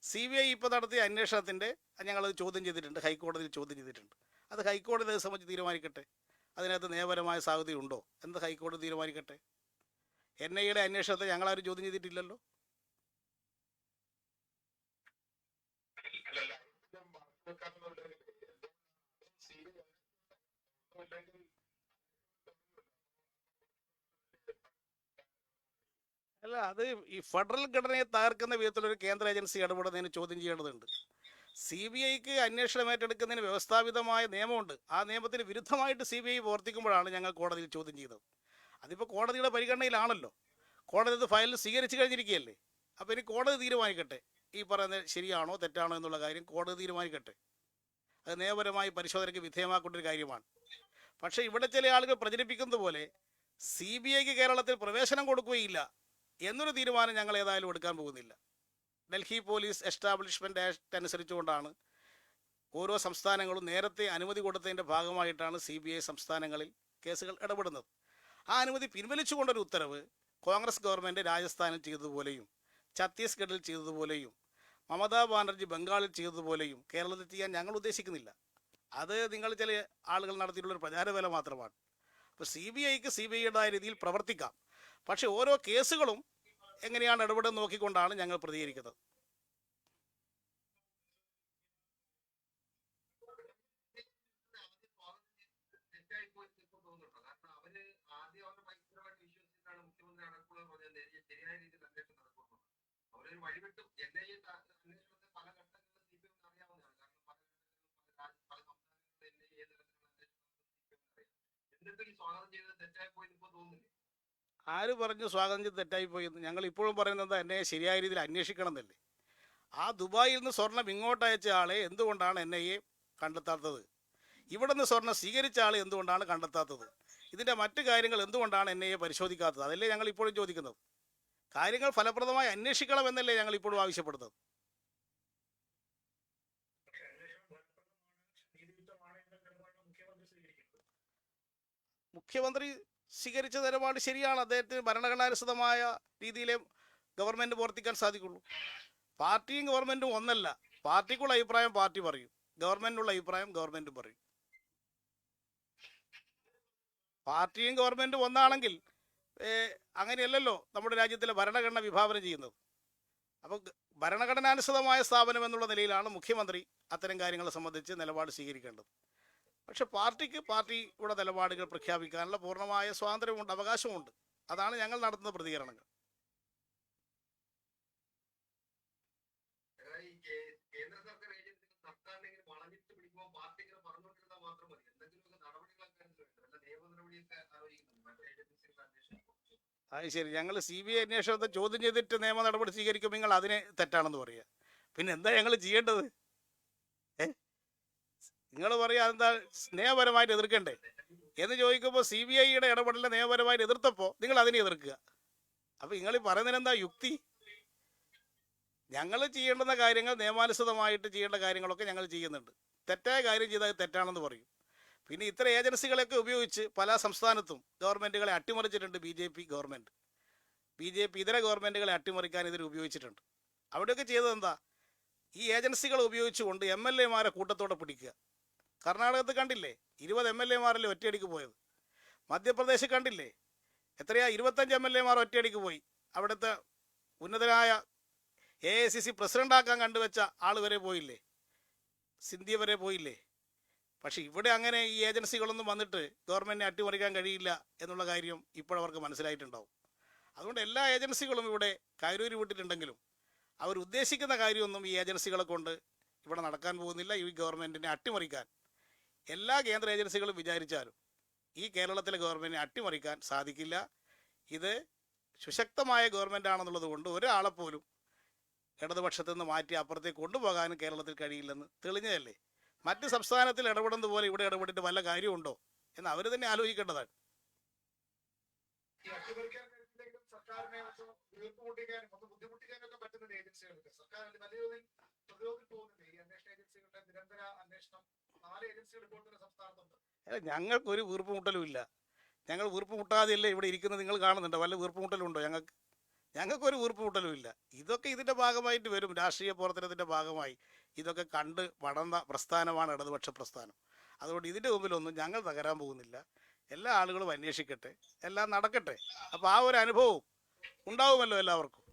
CBI ഇപ്പോൾ നടത്തിയ അന്വേഷണത്തിൻ്റെ ഞങ്ങളത് ചോദ്യം ചെയ്തിട്ടുണ്ട്, ഹൈക്കോടതിയിൽ ചോദ്യം ചെയ്തിട്ടുണ്ട്. അത് ഹൈക്കോടതി അത് സംബന്ധിച്ച് തീരുമാനിക്കട്ടെ. അതിനകത്ത് നിയമപരമായ സാധ്യതയുണ്ടോ എന്ന് ഹൈക്കോടതി തീരുമാനിക്കട്ടെ. NIAയുടെ അന്വേഷണത്തെ ഞങ്ങളാരും ചോദ്യം ചെയ്തിട്ടില്ലല്ലോ. അല്ല, അത് ഈ ഫെഡറൽ ഘടനയെ തകർക്കുന്ന വിധത്തിലൊരു കേന്ദ്ര ഏജൻസി ഇടപെടുന്നതിന് ചോദ്യം ചെയ്യേണ്ടതുണ്ട്. CBIക്ക് അന്വേഷണം ഏറ്റെടുക്കുന്നതിന് വ്യവസ്ഥാപിതമായ നിയമമുണ്ട്. ആ നിയമത്തിന് വിരുദ്ധമായിട്ട് CBI പ്രവർത്തിക്കുമ്പോഴാണ് ഞങ്ങൾ കോടതിയിൽ ചോദ്യം ചെയ്തത്. അതിപ്പോൾ കോടതിയുടെ പരിഗണനയിലാണല്ലോ. കോടതി ഇത് ഫയലിൽ സ്വീകരിച്ചു കഴിഞ്ഞിരിക്കുകയല്ലേ. അപ്പോൾ ഇനി കോടതി തീരുമാനിക്കട്ടെ ഈ പറയുന്നത് ശരിയാണോ തെറ്റാണോ എന്നുള്ള കാര്യം കോടതി തീരുമാനിക്കട്ടെ. അത് നിയമപരമായി പരിശോധനയ്ക്ക് വിധേയമാക്കേണ്ട ഒരു കാര്യമാണ്. പക്ഷേ ഇവിടെ ചില ആളുകൾ പ്രചരിപ്പിക്കുന്നത് പോലെ CBIക്ക് കേരളത്തിൽ പ്രവേശനം കൊടുക്കുകയില്ല എന്നൊരു തീരുമാനം ഞങ്ങൾ ഏതായാലും എടുക്കാൻ പോകുന്നില്ല. ഡൽഹി പോലീസ് എസ്റ്റാബ്ലിഷ്മെൻറ്റ് ആക്ട് അനുസരിച്ചുകൊണ്ടാണ് ഓരോ സംസ്ഥാനങ്ങളും നേരത്തെ അനുമതി കൊടുത്തതിൻ്റെ ഭാഗമായിട്ടാണ് CBI സംസ്ഥാനങ്ങളിൽ കേസുകൾ ഇടപെടുന്നത്. ആ അനുമതി പിൻവലിച്ചുകൊണ്ടൊരു ഉത്തരവ് കോൺഗ്രസ് ഗവൺമെൻറ് രാജസ്ഥാനിൽ ചെയ്തതുപോലെയും ഛത്തീസ്ഗഡിൽ ചെയ്തതുപോലെയും മമതാ ബാനർജി ബംഗാളിൽ ചെയ്തതുപോലെയും കേരളത്തിൽ ചെയ്യാൻ ഞങ്ങൾ ഉദ്ദേശിക്കുന്നില്ല. അത് നിങ്ങൾ ചില ആളുകൾ നടത്തിയിട്ടുള്ളൊരു പ്രചാരവേല മാത്രമാണ്. അപ്പോൾ CBIക്ക് CBIയുടേതായ രീതിയിൽ പ്രവർത്തിക്കാം. പക്ഷേ ഓരോ കേസുകളും എങ്ങനെയാണ് ഇടപെടുന്നത് നോക്കിക്കൊണ്ടാണ് ഞങ്ങൾ പ്രതികരിക്കുന്നത്. തെറ്റായി പോയി ഇപ്പോൾ തോന്നുന്നുണ്ടോ? കാരണം അവര് ആദ്യം അവരെ ഭയങ്കരമായിട്ട് വിശ്വസിച്ചിട്ടാണ് മുഖ്യമന്ത്രി അടക്കമുള്ള പറഞ്ഞത് ശരിയായ രീതിയിൽ അന്വേഷണം നടക്കുന്നു. അവരൊരു വഴിവിട്ടും NIA അന്വേഷണത്തെ പല ഘട്ടങ്ങളിലും CPM അറിയാവുന്നതാണ്. കാരണം പല സംസ്ഥാനങ്ങളിലും NIA ഏത് തരത്തിലുള്ള അന്വേഷണം CPM അറിയാം. എന്നിട്ടും ഈ സ്വാഗതം ചെയ്തത് തെറ്റായി പോയി ഇപ്പോൾ തോന്നുന്നില്ലേ? ആര് പറഞ്ഞു സ്വാഗതം ചെയ്ത് തെറ്റായിപ്പോയി എന്ന്? ഞങ്ങൾ ഇപ്പോഴും പറയുന്നത് എന്നെ ശരിയായ രീതിയിൽ അന്വേഷിക്കണം എന്നല്ലേ. ആ ദുബായിൽ നിന്ന് സ്വർണം ഇങ്ങോട്ട് അയച്ച ആളെ എന്തുകൊണ്ടാണ് NIA കണ്ടെത്താത്തത്? ഇവിടെ നിന്ന് സ്വർണം സ്വീകരിച്ച ആൾ എന്തുകൊണ്ടാണ് കണ്ടെത്താത്തത്? ഇതിൻ്റെ മറ്റു കാര്യങ്ങൾ എന്തുകൊണ്ടാണ് NIA പരിശോധിക്കാത്തത്? അതല്ലേ ഞങ്ങൾ ഇപ്പോഴും ചോദിക്കുന്നത്. കാര്യങ്ങൾ ഫലപ്രദമായി അന്വേഷിക്കണം എന്നല്ലേ ഞങ്ങൾ ഇപ്പോഴും ആവശ്യപ്പെടുന്നത്. മുഖ്യമന്ത്രി സ്വീകരിച്ച നിലപാട് ശരിയാണ്. അദ്ദേഹത്തിന് ഭരണഘടനാനുസൃതമായ രീതിയിലെ ഗവൺമെൻറ് പ്രവർത്തിക്കാൻ സാധിക്കുള്ളൂ. പാർട്ടിയും ഗവൺമെൻറ്റും ഒന്നല്ല. പാർട്ടിക്കുള്ള അഭിപ്രായം പാർട്ടി പറയും, ഗവൺമെൻറ്റിനുള്ള അഭിപ്രായം ഗവൺമെൻറ്റും പറയും. പാർട്ടിയും ഗവൺമെൻറ്റും ഒന്നാണെങ്കിൽ അങ്ങനെയല്ലല്ലോ നമ്മുടെ രാജ്യത്തിലെ ഭരണഘടന വിഭാവനം ചെയ്യുന്നത്. അപ്പോൾ ഭരണഘടനാനുസൃതമായ സ്ഥാപനം എന്നുള്ള നിലയിലാണ് മുഖ്യമന്ത്രി അത്തരം കാര്യങ്ങളെ സംബന്ധിച്ച് നിലപാട് സ്വീകരിക്കേണ്ടത്. പക്ഷെ പാർട്ടിക്ക് പാർട്ടിയുടെ നിലപാടുകൾ പ്രഖ്യാപിക്കാനുള്ള പൂർണ്ണമായ സ്വാതന്ത്ര്യമുണ്ട്, അവകാശമുണ്ട്. അതാണ് ഞങ്ങൾ നടത്തുന്ന പ്രതികരണങ്ങൾ. കേന്ദ്ര സർക്കാർ ഏജൻസികൾ സർക്കാരിനെ ഇങ്ങനെ വളഞ്ഞിട്ട് പിടിക്കുമ്പോൾ പാർട്ടി ഇങ്ങനെ പറഞ്ഞുകൊണ്ടിരുന്നാൽ മാത്രം മതി. എന്തെങ്കിലുമൊക്കെ നടപടികളൊക്കെ വേണ്ട, നിയമ നടപടിയൊക്കെ ആലോചിക്കുന്നുണ്ട് മറ്റു ഏജൻസികളുടെ അന്വേഷണം. അത് ശരി, ഞങ്ങൾ CBI അന്വേഷണത്തെ ചോദ്യം ചെയ്തിട്ട് നിയമ നടപടി സ്വീകരിക്കുമ്പോൾ നിങ്ങൾ അതിനെ തെറ്റാണെന്ന് പറയുക. പിന്നെ എന്താ ഞങ്ങൾ ചെയ്യേണ്ടത്? നിങ്ങൾ പറയുക അതെന്താ നിയമപരമായിട്ട് എതിർക്കണ്ടേ എന്ന് ചോദിക്കുമ്പോൾ CBIയുടെ ഇടപെടലിനെ നിയമപരമായിട്ട് എതിർത്തപ്പോൾ നിങ്ങൾ അതിനെ എതിർക്കുക. അപ്പോൾ നിങ്ങൾ ഈ പറയുന്നതിനെന്താ യുക്തി? ഞങ്ങൾ ചെയ്യേണ്ടുന്ന കാര്യങ്ങൾ നിയമാനുസൃതമായിട്ട് ചെയ്യേണ്ട കാര്യങ്ങളൊക്കെ ഞങ്ങൾ ചെയ്യുന്നുണ്ട്. തെറ്റായ കാര്യം ചെയ്താൽ തെറ്റാണെന്ന് പറയും. പിന്നെ ഇത്തരം ഏജൻസികളൊക്കെ ഉപയോഗിച്ച് പല സംസ്ഥാനത്തും ഗവൺമെൻറ്റുകളെ അട്ടിമറിച്ചിട്ടുണ്ട് BJP ഗവൺമെൻറ്. BJP ഇതര ഗവൺമെൻറ്റുകളെ അട്ടിമറിക്കാൻ ഇതിൽ ഉപയോഗിച്ചിട്ടുണ്ട്. അവിടെയൊക്കെ ചെയ്തത് എന്താ? ഈ ഏജൻസികൾ ഉപയോഗിച്ചുകൊണ്ട് MLAമാരെ കൂട്ടത്തോടെ പിടിക്കുക. കർണാടകത്ത് കണ്ടില്ലേ, 20 MLAമാരല്ലേ ഒറ്റയടിക്ക് പോയത്. മധ്യപ്രദേശ് കണ്ടില്ലേ, എത്രയാ 25 MLAമാർ ഒറ്റയടിക്ക് പോയി. അവിടുത്തെ ഉന്നതനായ AICC പ്രസിഡൻ്റാക്കാൻ കണ്ടുവച്ച ആൾ വരെ പോയില്ലേ, സിന്ധ്യ വരെ പോയില്ലേ. പക്ഷേ ഇവിടെ അങ്ങനെ ഈ ഏജൻസികളൊന്നും വന്നിട്ട് ഗവൺമെൻറ്റിനെ അട്ടിമറിക്കാൻ കഴിയില്ല എന്നുള്ള കാര്യം ഇപ്പോഴവർക്ക് മനസ്സിലായിട്ടുണ്ടാവും. അതുകൊണ്ട് എല്ലാ ഏജൻസികളും ഇവിടെ കയറൂരി വിട്ടിട്ടുണ്ടെങ്കിലും അവരുദ്ദേശിക്കുന്ന കാര്യമൊന്നും ഈ ഏജൻസികളെ കൊണ്ട് ഇവിടെ നടക്കാൻ പോകുന്നില്ല. ഈ ഗവൺമെൻറ്റിനെ അട്ടിമറിക്കാൻ എല്ലാ കേന്ദ്ര ഏജൻസികളും വിചാരിച്ചാലും ഈ കേരളത്തിലെ ഗവൺമെൻറ്റിനെ അട്ടിമറിക്കാൻ സാധിക്കില്ല. ഇത് സുശക്തമായ ഗവൺമെൻറ് ആണെന്നുള്ളത് കൊണ്ട് ഒരാളെപ്പോലും ഇടതുപക്ഷത്തു നിന്ന് മാറ്റി അപ്പുറത്തേക്ക് കൊണ്ടുപോകാനും കേരളത്തിൽ കഴിയില്ലെന്ന് തെളിഞ്ഞതല്ലേ. മറ്റ് സംസ്ഥാനത്തിൽ ഇടപെടുന്നത് പോലെ ഇവിടെ ഇടപെട്ടിട്ട് വല്ല കാര്യമുണ്ടോ എന്ന് അവർ തന്നെ ആലോചിക്കേണ്ടതാണ്. ഈ അട്ടിമറിക്കാൻ കഴിയില്ലെങ്കിലും സർക്കാരിനെ ഒന്ന് വീർപ്പുമുട്ടിക്കാനും ഒന്ന് ബുദ്ധിമുട്ടിക്കാനൊക്കെ പറ്റുന്ന ഏജൻസികൾക്ക് സർക്കാർ വലിയ തോതിൽ പ്രതിരോധത്തിൽ പോകുന്നില്ല. ഈ അന്വേഷണ ഏജൻസികളുടെ നിരന്തര അന്വേഷണം 4 ഏജൻസികൾ ഇപ്പോൾ തന്നെ സംസ്ഥാനത്തുണ്ട്. ഞങ്ങൾക്കൊരു വീർപ്പുമുട്ടലും ഇല്ല. ഞങ്ങൾ വീർപ്പുമുട്ടാതെയല്ലേ ഇവിടെ ഇരിക്കുന്നത്. നിങ്ങൾ കാണുന്നുണ്ടോ വല്ല വീർപ്പുമുട്ടലുണ്ടോ? ഞങ്ങൾക്കൊരു വീർപ്പുമുട്ടലും ഇല്ല. ഇതൊക്കെ ഇതിൻ്റെ ഭാഗമായിട്ട് വരും. രാഷ്ട്രീയ പ്രവർത്തനത്തിൻ്റെ ഭാഗമായി ഇതൊക്കെ കണ്ട് വളർന്ന പ്രസ്ഥാനമാണ് ഇടതുപക്ഷ പ്രസ്ഥാനം. അതുകൊണ്ട് ഇതിൻ്റെ മുമ്പിലൊന്നും ഞങ്ങൾ തകരാൻ പോകുന്നില്ല. എല്ലാ ആളുകളും അന്വേഷിക്കട്ടെ, എല്ലാം നടക്കട്ടെ. അപ്പോൾ ആ ഒരു അനുഭവം ഉണ്ടാവുമല്ലോ എല്ലാവർക്കും.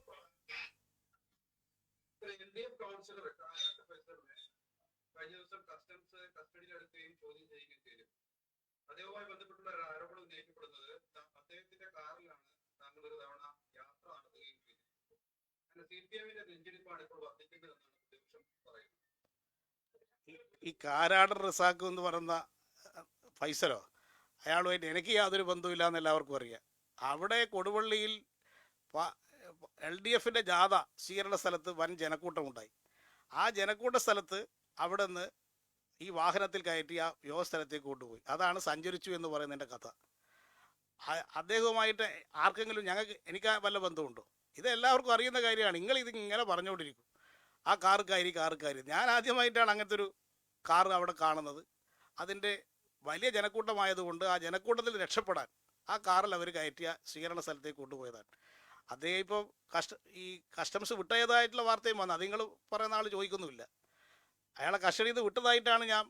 കഴിഞ്ഞ ദിവസം കസ്റ്റംസ് കസ്റ്റഡിയിലെടുക്കുകയും ചോദ്യം ചെയ്യുകയും ചെയ്തു. അദ്ദേഹവുമായി ബന്ധപ്പെട്ടുള്ള ഒരു ആരോപണം ഉന്നയിക്കപ്പെടുന്നത് അദ്ദേഹത്തിന്റെ കാറിലാണ് താങ്കൾ ഒരു തവണ യാത്ര നടത്തുകയും ചെയ്തു. അങ്ങനെ CPMന്റെ നെഞ്ചിടിപ്പാണ് ഇപ്പോൾ വർദ്ധിക്കുന്നതെന്നാണ് പ്രതിപക്ഷം പറയുന്നത്. ഈ കാരാട് റിസാഖ് എന്ന് പറയുന്ന ഫൈസലോ അയാളുമായിട്ട് എനിക്ക് യാതൊരു ബന്ധവുമില്ല എന്ന് എല്ലാവർക്കും അറിയാം. അവിടെ കൊടുവള്ളിയിൽ LDFിൻ്റെ ജാഥ സ്വീകരണ സ്ഥലത്ത് വൻ ജനക്കൂട്ടമുണ്ടായി. ആ ജനക്കൂട്ട സ്ഥലത്ത് അവിടെ നിന്ന് ഈ വാഹനത്തിൽ കയറ്റി ആ യോഗ സ്ഥലത്തേക്ക് കൊണ്ടുപോയി. അതാണ് സഞ്ചരിച്ചു എന്ന് പറയുന്നതിൻ്റെ കഥ. അദ്ദേഹവുമായിട്ട് ആർക്കെങ്കിലും എനിക്ക് വല്ല ബന്ധമുണ്ടോ? ഇത് എല്ലാവർക്കും അറിയുന്ന കാര്യമാണ്. നിങ്ങൾ ഇത് ഇങ്ങനെ പറഞ്ഞുകൊണ്ടിരിക്കും, ആ കാറ് കയറി. ഞാൻ ആദ്യമായിട്ടാണ് അങ്ങനത്തെ ഒരു കാറ് അവിടെ കാണുന്നത്. അതിൻ്റെ വലിയ ജനക്കൂട്ടമായതുകൊണ്ട് ആ ജനക്കൂട്ടത്തിൽ രക്ഷപ്പെടാൻ ആ കാറിൽ അവർ കയറ്റിയ സ്വീകരണ സ്ഥലത്തേക്ക് കൊണ്ടുപോയതാണ്. അദ്ദേഹം ഇപ്പോൾ ഈ കസ്റ്റംസ് വിട്ടതായിട്ടുള്ള വാർത്തയും വന്നു. അത് നിങ്ങൾ പറയുന്ന ആൾ ചോദിക്കുന്നുമില്ല. അയാളെ കസ്റ്റഡിയിൽ നിന്ന് വിട്ടതായിട്ടാണ് ഞാൻ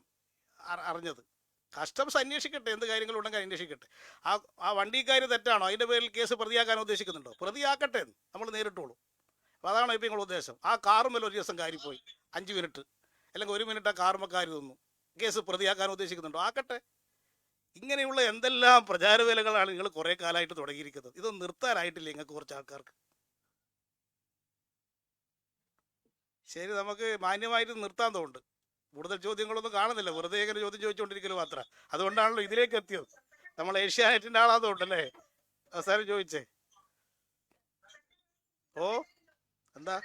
അറിഞ്ഞത്. കസ്റ്റംസ് അന്വേഷിക്കട്ടെ, എന്ത് കാര്യങ്ങളുണ്ടെങ്കിൽ അന്വേഷിക്കട്ടെ. ആ വണ്ടിക്കാർ തെറ്റാണോ, അതിൻ്റെ പേരിൽ കേസ് പ്രതിയാക്കാൻ ഉദ്ദേശിക്കുന്നുണ്ടോ? പ്രതിയാക്കട്ടെ എന്ന് നമ്മൾ നേരിട്ടോളൂ. അപ്പോൾ അതാണോ ഇപ്പോൾ നിങ്ങളുടെ ഉദ്ദേശം? ആ കാറുമല്ല ഒരു ദിവസം കയറിപ്പോയി 5 മിനിറ്റ് അല്ലെങ്കിൽ 1 മിനിറ്റ് ആ കാറുമ്മ കയറി നിന്നു, കേസ് പ്രതിയാക്കാൻ ഉദ്ദേശിക്കുന്നുണ്ടോ? ആക്കട്ടെ. ഇങ്ങനെയുള്ള എന്തെല്ലാം പ്രചാരവേലകളാണ് നിങ്ങൾ കുറേ കാലമായിട്ട് തുടങ്ങിയിരിക്കുന്നത്. ഇതൊന്നും നിർത്താനായിട്ടില്ല നിങ്ങൾക്ക് കുറച്ച് ആൾക്കാർക്ക്. ശരി, നമുക്ക് മാന്യമായിട്ട് നിർത്താൻ തോന്നുന്നുണ്ട്. കൂടുതൽ ചോദ്യങ്ങളൊന്നും കാണുന്നില്ല, വെറുതെ ഇങ്ങനെ ചോദ്യം ചോദിച്ചുകൊണ്ടിരിക്കൽ മാത്രം. അതുകൊണ്ടാണല്ലോ ഇതിലേക്ക് എത്തിയത്. നമ്മൾ ഏഷ്യാനെറ്റിൻ്റെ ആളാതുകൊണ്ടല്ലേ അവസാനം ചോദിച്ചേ. ഓ എന്താ?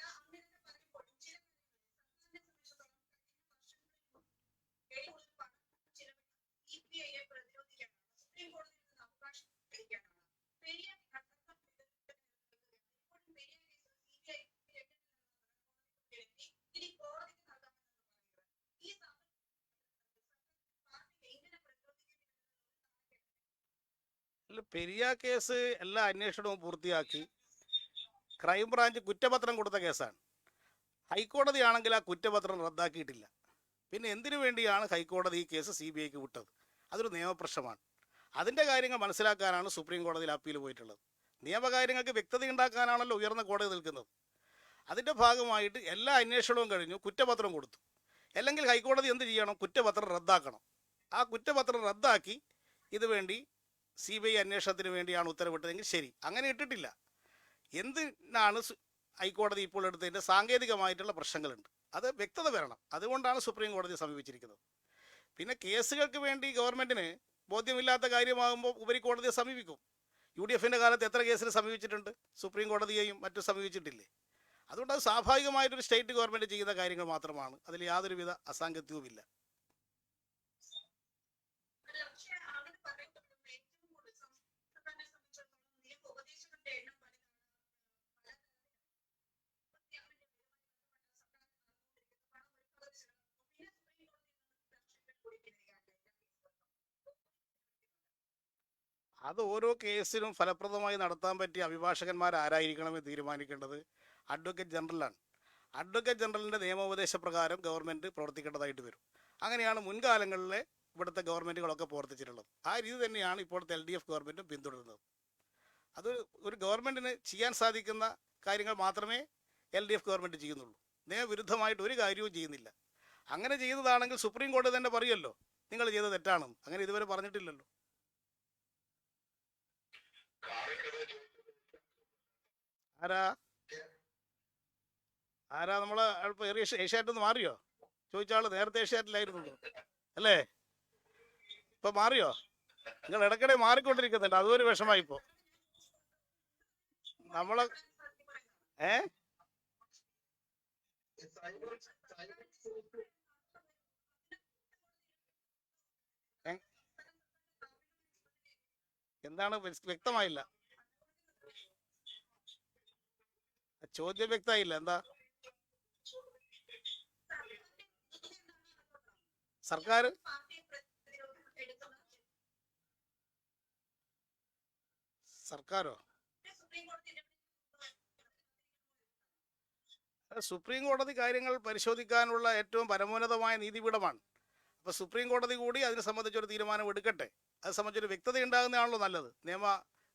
പെരിയ കേസ് എല്ലാ അന്വേഷണവും പൂർത്തിയാക്കി ക്രൈംബ്രാഞ്ച് കുറ്റപത്രം കൊടുത്ത കേസാണ്. ഹൈക്കോടതിയാണെങ്കിൽ ആ കുറ്റപത്രം റദ്ദാക്കിയിട്ടില്ല. പിന്നെ എന്തിനു വേണ്ടിയാണ് ഹൈക്കോടതി ഈ കേസ് CBIക്ക് വിട്ടത്? അതൊരു നിയമപ്രശ്നമാണ്. അതിൻ്റെ കാര്യങ്ങൾ മനസ്സിലാക്കാനാണ് സുപ്രീം കോടതിയിൽ അപ്പീൽ പോയിട്ടുള്ളത്. നിയമകാര്യങ്ങൾക്ക് വ്യക്തത ഉണ്ടാക്കാനാണല്ലോ ഉയർന്ന കോടതി നിൽക്കുന്നത്. അതിൻ്റെ ഭാഗമായിട്ട് എല്ലാ അന്വേഷണവും കഴിഞ്ഞു, കുറ്റപത്രം കൊടുത്തു. അല്ലെങ്കിൽ ഹൈക്കോടതി എന്ത് ചെയ്യണം? കുറ്റപത്രം റദ്ദാക്കണം. ആ കുറ്റപത്രം റദ്ദാക്കി ഇതുവേണ്ടി CBI അന്വേഷണത്തിന് വേണ്ടിയാണ് ഉത്തരവിട്ടതെങ്കിൽ ശരി. അങ്ങനെ ഇട്ടിട്ടില്ല. എന്തിനാണ് ഹൈക്കോടതി ഇപ്പോൾ എടുത്തതിൻ്റെ സാങ്കേതികമായിട്ടുള്ള പ്രശ്നങ്ങളുണ്ട്, അത് വ്യക്തത വരണം. അതുകൊണ്ടാണ് സുപ്രീം കോടതി സമീപിച്ചിരിക്കുന്നത്. പിന്നെ കേസുകൾക്ക് വേണ്ടി ഗവൺമെൻറ്റിന് ബോധ്യമില്ലാത്ത കാര്യമാകുമ്പോൾ ഉപരിക്കോടതിയെ സമീപിക്കും. UDFിൻ്റെ കാലത്ത് എത്ര കേസിൽ സമീപിച്ചിട്ടുണ്ട്? സുപ്രീം കോടതിയെയും മറ്റും സമീപിച്ചിട്ടില്ലേ? അതുകൊണ്ട് അത് സ്വാഭാവികമായിട്ടൊരു സ്റ്റേറ്റ് ഗവൺമെൻറ് ചെയ്യുന്ന കാര്യങ്ങൾ മാത്രമാണ്. അതിൽ യാതൊരുവിധ അസാങ്കത്യവുമില്ല. അത് ഓരോ കേസിനും ഫലപ്രദമായി നടത്താൻ പറ്റിയ അഭിഭാഷകന്മാർ ആരായിരിക്കണമെന്ന് തീരുമാനിക്കേണ്ടത് അഡ്വക്കേറ്റ് ജനറലാണ്. അഡ്വക്കേറ്റ് ജനറലിൻ്റെ നിയമോപദേശപ്രകാരം ഗവൺമെൻറ് പ്രവർത്തിക്കേണ്ടതായിട്ട് വരും. അങ്ങനെയാണ് മുൻകാലങ്ങളിലെ ഇവിടുത്തെ ഗവൺമെൻറ്റുകളൊക്കെ പ്രവർത്തിച്ചിട്ടുള്ളത്. ആ രീതി തന്നെയാണ് ഇപ്പോഴത്തെ LDF ഗവൺമെൻറ്റും പിന്തുടരുന്നത്. അത് ഒരു ഗവൺമെൻറ്റിന് ചെയ്യാൻ സാധിക്കുന്ന കാര്യങ്ങൾ മാത്രമേ LDF ഗവൺമെൻറ് ചെയ്യുന്നുള്ളൂ. നിയമവിരുദ്ധമായിട്ട് ഒരു കാര്യവും ചെയ്യുന്നില്ല. അങ്ങനെ ചെയ്യുന്നതാണെങ്കിൽ സുപ്രീം കോടതി തന്നെ പറയുമല്ലോ നിങ്ങൾ ചെയ്തത് തെറ്റാണെന്ന്. അങ്ങനെ ഇതുവരെ പറഞ്ഞിട്ടില്ലല്ലോ. ആരാ നമ്മളെ ഏഷ്യാനെറ്റ് ഒന്ന് മാറിയോ? ചോദിച്ചാൾ നേരത്തെ ഏഷ്യാനെറ്റിലായിരുന്നു അല്ലേ? ഇപ്പൊ മാറിയോ? നിങ്ങൾ ഇടയ്ക്കിടെ മാറിക്കൊണ്ടിരിക്കുന്നുണ്ട്, അതൊരു വിഷമായിപ്പോ നമ്മളെ. എന്താണ് വ്യക്തമായില്ല? ചോദ്യം വ്യക്തമായില്ല. എന്താ? സർക്കാരോ? സുപ്രീം കോടതി കാര്യങ്ങൾ പരിശോധിക്കാനുള്ള ഏറ്റവും പരമോന്നതമായ നീതിപീഠമാണ്. അപ്പോൾ സുപ്രീം കോടതി കൂടി അതിനെ സംബന്ധിച്ചൊരു തീരുമാനം എടുക്കട്ടെ. അത് സംബന്ധിച്ചൊരു വ്യക്തത ഉണ്ടാകുന്നതാണല്ലോ നല്ലത് നിയമ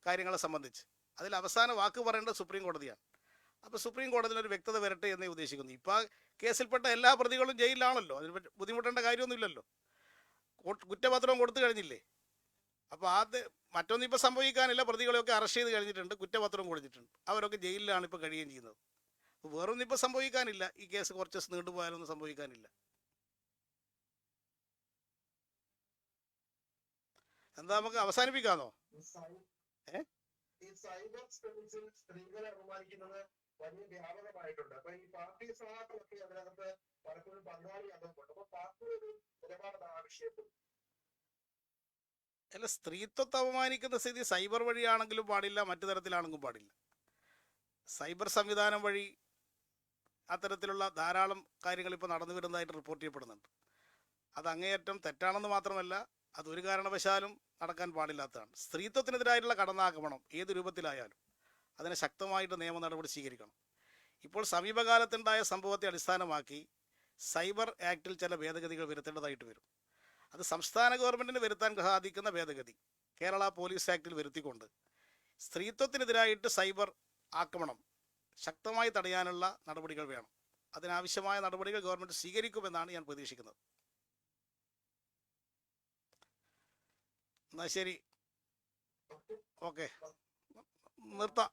കാര്യങ്ങളെ സംബന്ധിച്ച്. അതിൽ അവസാന വാക്ക് പറയേണ്ടത് സുപ്രീം കോടതിയാണ്. അപ്പോൾ സുപ്രീം കോടതിയിലൊരു വ്യക്തത വരട്ടെ എന്നേ ഉദ്ദേശിക്കുന്നു. ഇപ്പോൾ കേസിൽപ്പെട്ട എല്ലാ പ്രതികളും ജയിലിലാണല്ലോ, അതിന് ബുദ്ധിമുട്ടേണ്ട കാര്യമൊന്നുമില്ലല്ലോ. കുറ്റപത്രം കൊടുത്തു കഴിഞ്ഞില്ലേ? അപ്പോൾ മറ്റൊന്നും ഇപ്പോൾ സംഭവിക്കാനില്ല. പ്രതികളെയൊക്കെ അറസ്റ്റ് ചെയ്ത് കഴിഞ്ഞിട്ടുണ്ട്, കുറ്റപത്രം കൊടുത്തിട്ടുണ്ട്, അവരൊക്കെ ജയിലിലാണ് ഇപ്പോൾ കഴിയുകയും ചെയ്യുന്നത്. അപ്പോൾ വേറൊന്നും ഇപ്പോൾ സംഭവിക്കാനില്ല. ഈ കേസ് കുറച്ച് ദിവസം നീണ്ടുപോയാലൊന്നും സംഭവിക്കാനില്ല. എന്താ, നമുക്ക് അവസാനിപ്പിക്കാമോ? ഈ സൈബർ സ്പേസിൽ സ്ത്രീകളെ അപമാനിക്കുന്നത് വലിയ വ്യാപകമായിട്ടുണ്ട്. അപ്പൊ ഈ പാർട്ടി സഹാക്കളൊക്കെ അതിനകത്ത് പലപ്പോഴും പങ്കാളിയാകുന്നുണ്ട്. അപ്പൊ പാർട്ടി ഒരു നിലപാട് ആവശ്യപ്പെട്ടു. അല്ല, സ്ത്രീത്വത്തെ അപമാനിക്കുന്ന സ്ഥിതി സൈബർ വഴിയാണെങ്കിലും പാടില്ല, മറ്റു തരത്തിലാണെങ്കിലും പാടില്ല. സൈബർ സംവിധാനം വഴി അത്തരത്തിലുള്ള ധാരാളം കാര്യങ്ങൾ ഇപ്പോൾ നടന്നു വരുന്നതായിട്ട് റിപ്പോർട്ട് ചെയ്യപ്പെടുന്നുണ്ട്. അത് അങ്ങേയറ്റം തെറ്റാണെന്ന് മാത്രമല്ല, അതൊരു കാരണവശാലും നടക്കാൻ പാടില്ലാത്തതാണ്. സ്ത്രീത്വത്തിനെതിരായിട്ടുള്ള കടന്നാക്രമണം ഏത് രൂപത്തിലായാലും അതിനെ ശക്തമായിട്ട് നിയമ നടപടി സ്വീകരിക്കണം. ഇപ്പോൾ സമീപകാലത്തുണ്ടായ സംഭവത്തെ അടിസ്ഥാനമാക്കി സൈബർ ആക്ടിൽ ചില ഭേദഗതികൾ വരുത്തേണ്ടതായിട്ട് വരും. അത് സംസ്ഥാന ഗവൺമെൻറ്റിന് വരുത്താൻ സാധിക്കുന്ന ഭേദഗതി കേരള പോലീസ് ആക്ടിൽ വരുത്തിക്കൊണ്ട് സ്ത്രീത്വത്തിനെതിരായിട്ട് സൈബർ ആക്രമണം ശക്തമായി തടയാനുള്ള നടപടികൾ വേണം. അതിനാവശ്യമായ നടപടികൾ ഗവൺമെൻറ് സ്വീകരിക്കുമെന്നാണ് ഞാൻ പ്രതീക്ഷിക്കുന്നത്. എന്നാൽ ശരി, ഓക്കെ, നിർത്താം.